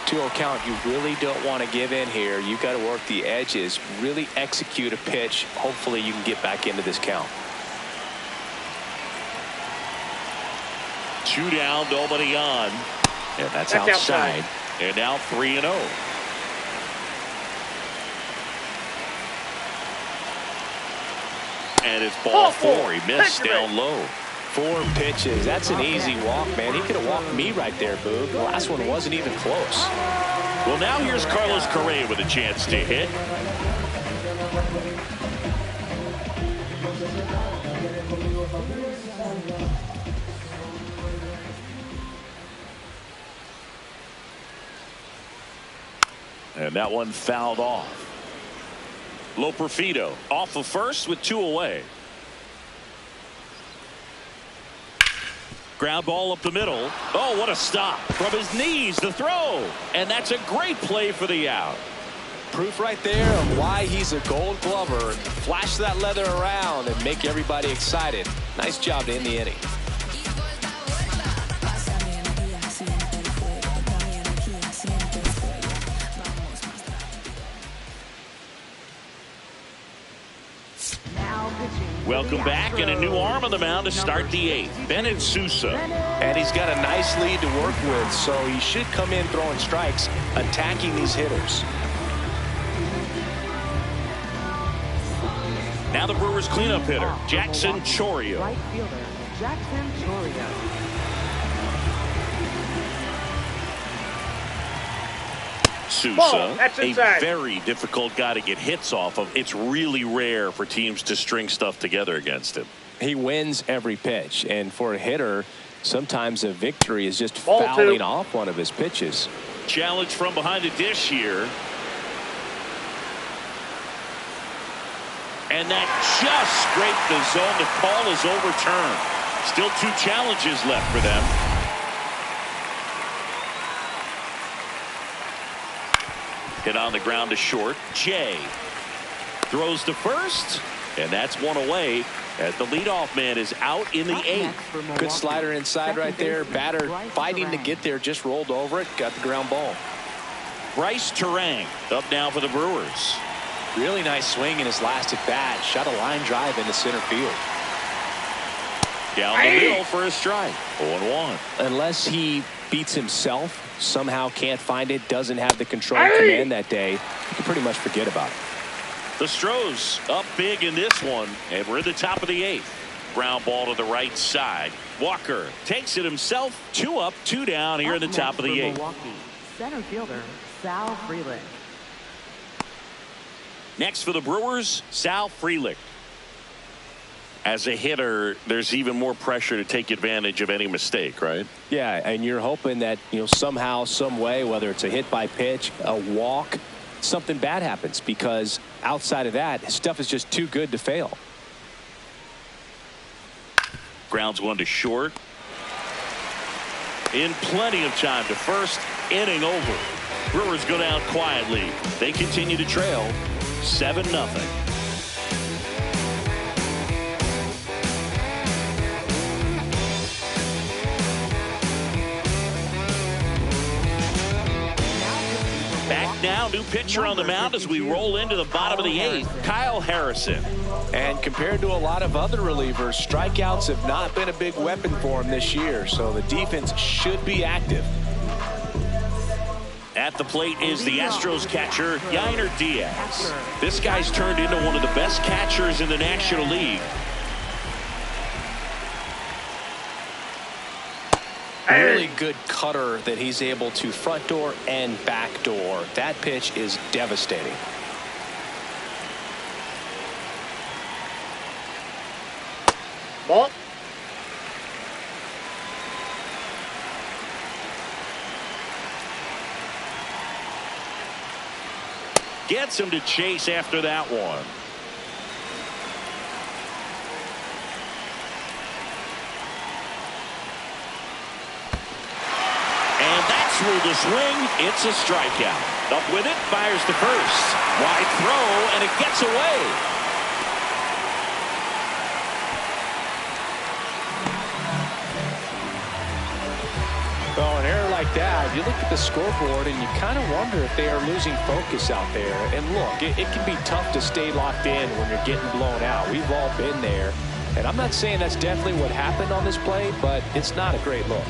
2-0 count. You really don't want to give in here. You've got to work the edges, really execute a pitch. Hopefully you can get back into this count. 2 down, nobody on, and that's outside. And now 3-0. And it's ball 4. He missed down low. 4 pitches. That's an easy walk, man. He could have walked me right there, Boog. The last one wasn't even close. Well, now here's Carlos Correa with a chance to hit. And that one fouled off. Loperfido off of first with 2 away. Ground ball up the middle. Oh, what a stop. From his knees, the throw. And that's a great play for the out. Proof right there of why he's a Gold Glover. Flash that leather around and make everybody excited. Nice job to end the inning. Welcome back, and a new arm on the mound to start the 8th. Bennett Sousa. And he's got a nice lead to work with, so he should come in throwing strikes, attacking these hitters. Now the Brewers cleanup hitter, Jackson Chourio. right fielder Jackson Chourio. Sousa, a very difficult guy to get hits off of. It's really rare for teams to string stuff together against him. He wins every pitch, and for a hitter, sometimes a victory is just fouling off one of his pitches. Challenge from behind the dish here. And that just scraped the zone. The call is overturned. Still 2 challenges left for them. Hit on the ground to short. Jay throws to first, and that's 1 away as the leadoff man is out in the 8th. Good slider inside right there. Batter fighting to get there, just rolled over it, got the ground ball. Bryce Terang up now for the Brewers. Really nice swing in his last at bat. Shot a line drive into center field. Down the middle for a strike. 0-1. Unless he beats himself, somehow can't find it, doesn't have the control and command that day, you can pretty much forget about it. The Stros up big in this one, and we're at the top of the 8th. Ground ball to the right side. Walker takes it himself. 2 up, 2 down here in the top of the 8th. Milwaukee, center fielder Sal Frelick. Next for the Brewers, Sal Frelick. As a hitter, there's even more pressure to take advantage of any mistake, right? Yeah, and you're hoping that, somehow, some way, whether it's a hit by pitch, a walk, something bad happens, because outside of that, his stuff is just too good to fail. Grounds one to short. In plenty of time to first. Inning over. Brewers go down quietly. They continue to trail 7-0. Back now, new pitcher on the mound as we roll into the bottom of the 8th, Kyle Harrison. And compared to a lot of other relievers, strikeouts have not been a big weapon for him this year, so the defense should be active. At the plate is the Astros catcher, Yainer Diaz. This guy's turned into one of the best catchers in the National League. Really good cutter that he's able to front door and back door. That pitch is devastating. Ball. Gets him to chase after that one. And that's through the swing. It's a strikeout. Up with it, fires to first. Wide throw, and it gets away. Well, an error like that, you look at the scoreboard and you kind of wonder if they are losing focus out there. And look, it can be tough to stay locked in when you're getting blown out. We've all been there. And I'm not saying that's definitely what happened on this play, but it's not a great look.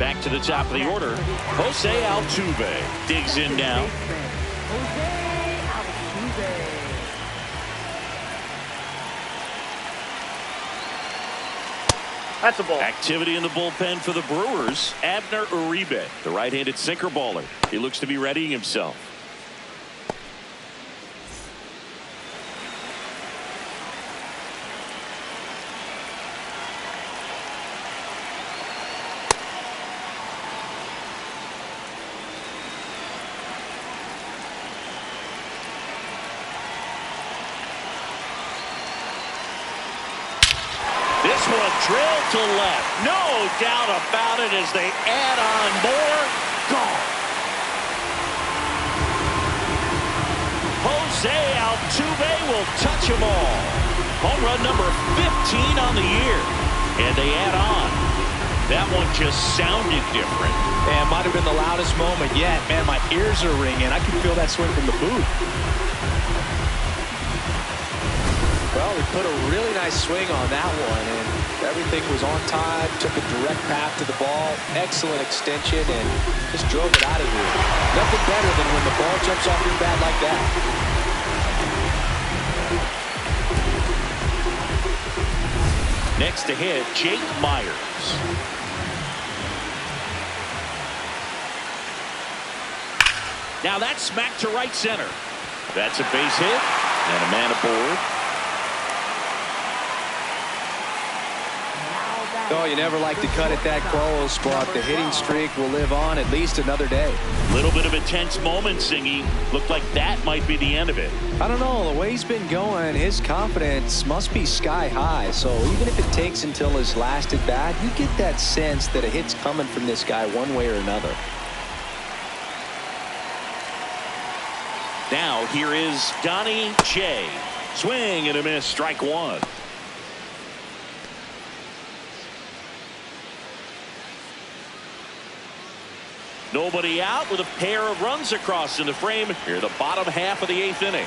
Back to the top of the order, Jose Altuve digs in now. That's a ball. Activity in the bullpen for the Brewers. Abner Uribe, the right-handed sinker baller. He looks to be readying himself. This one drilled to left. No doubt about it as they add on more. Gone. Jose Altuve will touch them all. Home run number 15 on the year. And they add on. That one just sounded different. And might have been the loudest moment yet. Man, my ears are ringing. I can feel that swing from the booth. Well, we put a really nice swing on that one, and everything was on time, took a direct path to the ball, excellent extension, and just drove it out of here. Nothing better than when the ball jumps off your bat like that. Next to hit, Jake Myers. Now that's smacked to right center. That's a base hit, and a man aboard. Oh, you never like to cut it that close, but the hitting streak will live on at least another day. Little bit of a tense moment, Singy. Looked like that might be the end of it. I don't know. The way he's been going, his confidence must be sky high. So even if it takes until his last at bat, you get that sense that a hit's coming from this guy one way or another. Now here is Donnie J. Swing and a miss, strike one. Nobody out with a pair of runs across in the frame here, the bottom half of the 8th inning.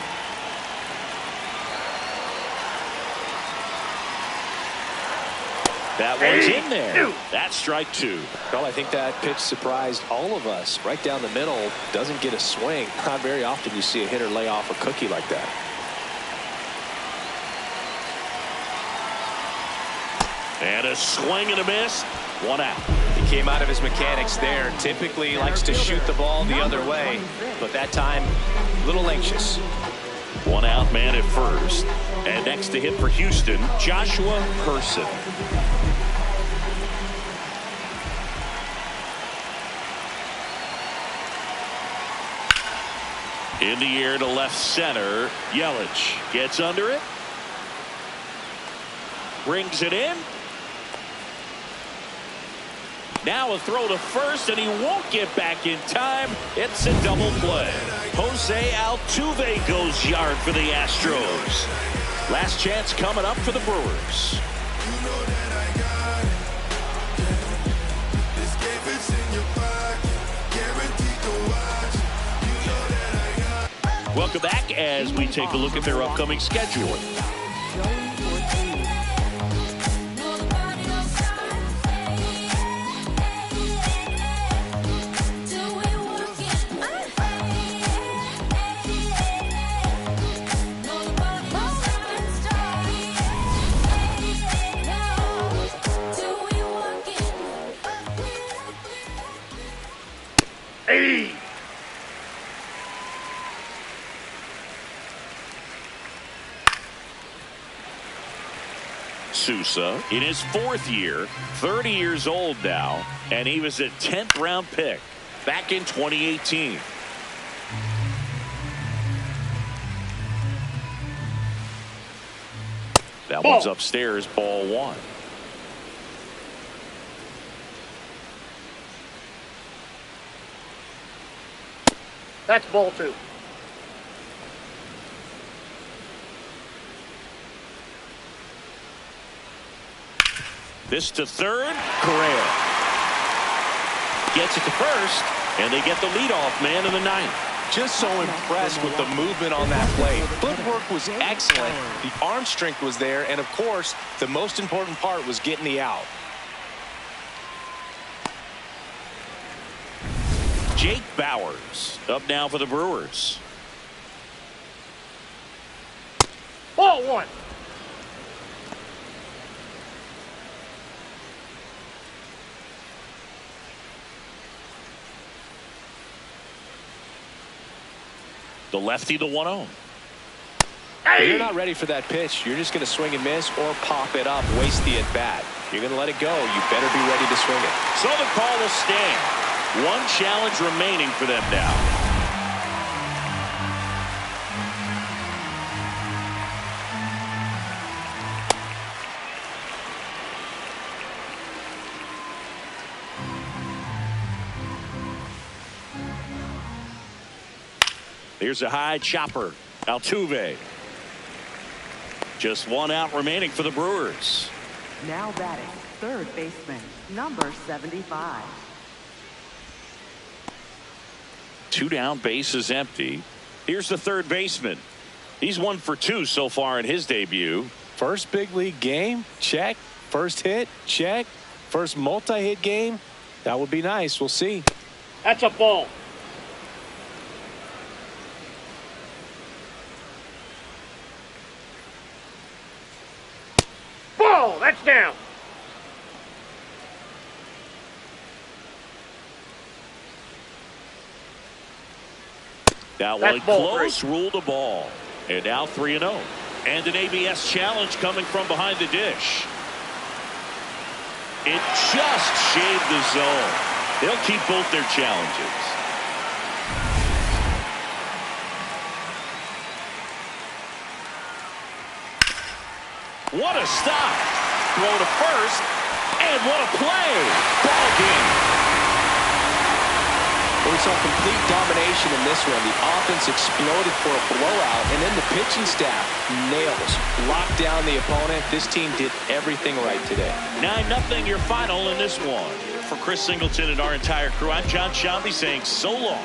That one's in there. That's strike two. Well, I think that pitch surprised all of us. Right down the middle, doesn't get a swing. Not very often you see a hitter lay off a cookie like that. And a swing and a miss. One out. He came out of his mechanics there. Typically likes to shoot the ball the other way, but that time a little anxious. One out, man at first. And next to hit for Houston, Joshua Person. In the air to left center. Yelich gets under it. Brings it in. Now a throw to first, and he won't get back in time. It's a double play. Jose Altuve goes yard for the Astros. Last chance coming up for the Brewers. Welcome back as we take a look at their upcoming schedule. Hey! Sousa in his 4th year, 30 years old now, and he was a 10th round pick back in 2018. That one's upstairs, ball 1. That's ball 2. This to third. Correa gets it to first, and they get the leadoff man in the 9th. Just so impressed with the movement on that play. Footwork was excellent. The arm strength was there. And, of course, the most important part was getting the out. Jake Bauers up now for the Brewers. Ball 1. The lefty, the 1-0. If you're not ready for that pitch, you're just going to swing and miss or pop it up, waste the at-bat. You're going to let it go. You better be ready to swing it. So the call will stand. One challenge remaining for them now. Here's a high chopper. Altuve. Just one out remaining for the Brewers. Now batting, third baseman, number 75. 2 down, bases empty. Here's the third baseman. He's 1 for 2 so far in his debut. First big league game, check. First hit, check. First multi-hit game, that would be nice. We'll see. That's a ball. Ball, that's down. That one close, ruled a ball. And now 3-0. And an ABS challenge coming from behind the dish. It just shaved the zone. They'll keep both their challenges. What a stop. Throw to first. And what a play. Ball game. We saw complete domination in this one. The offense exploded for a blowout, and then the pitching staff nails, locked down the opponent. This team did everything right today. 9-0 your final in this one. For Chris Singleton and our entire crew, I'm John Shambi saying so long.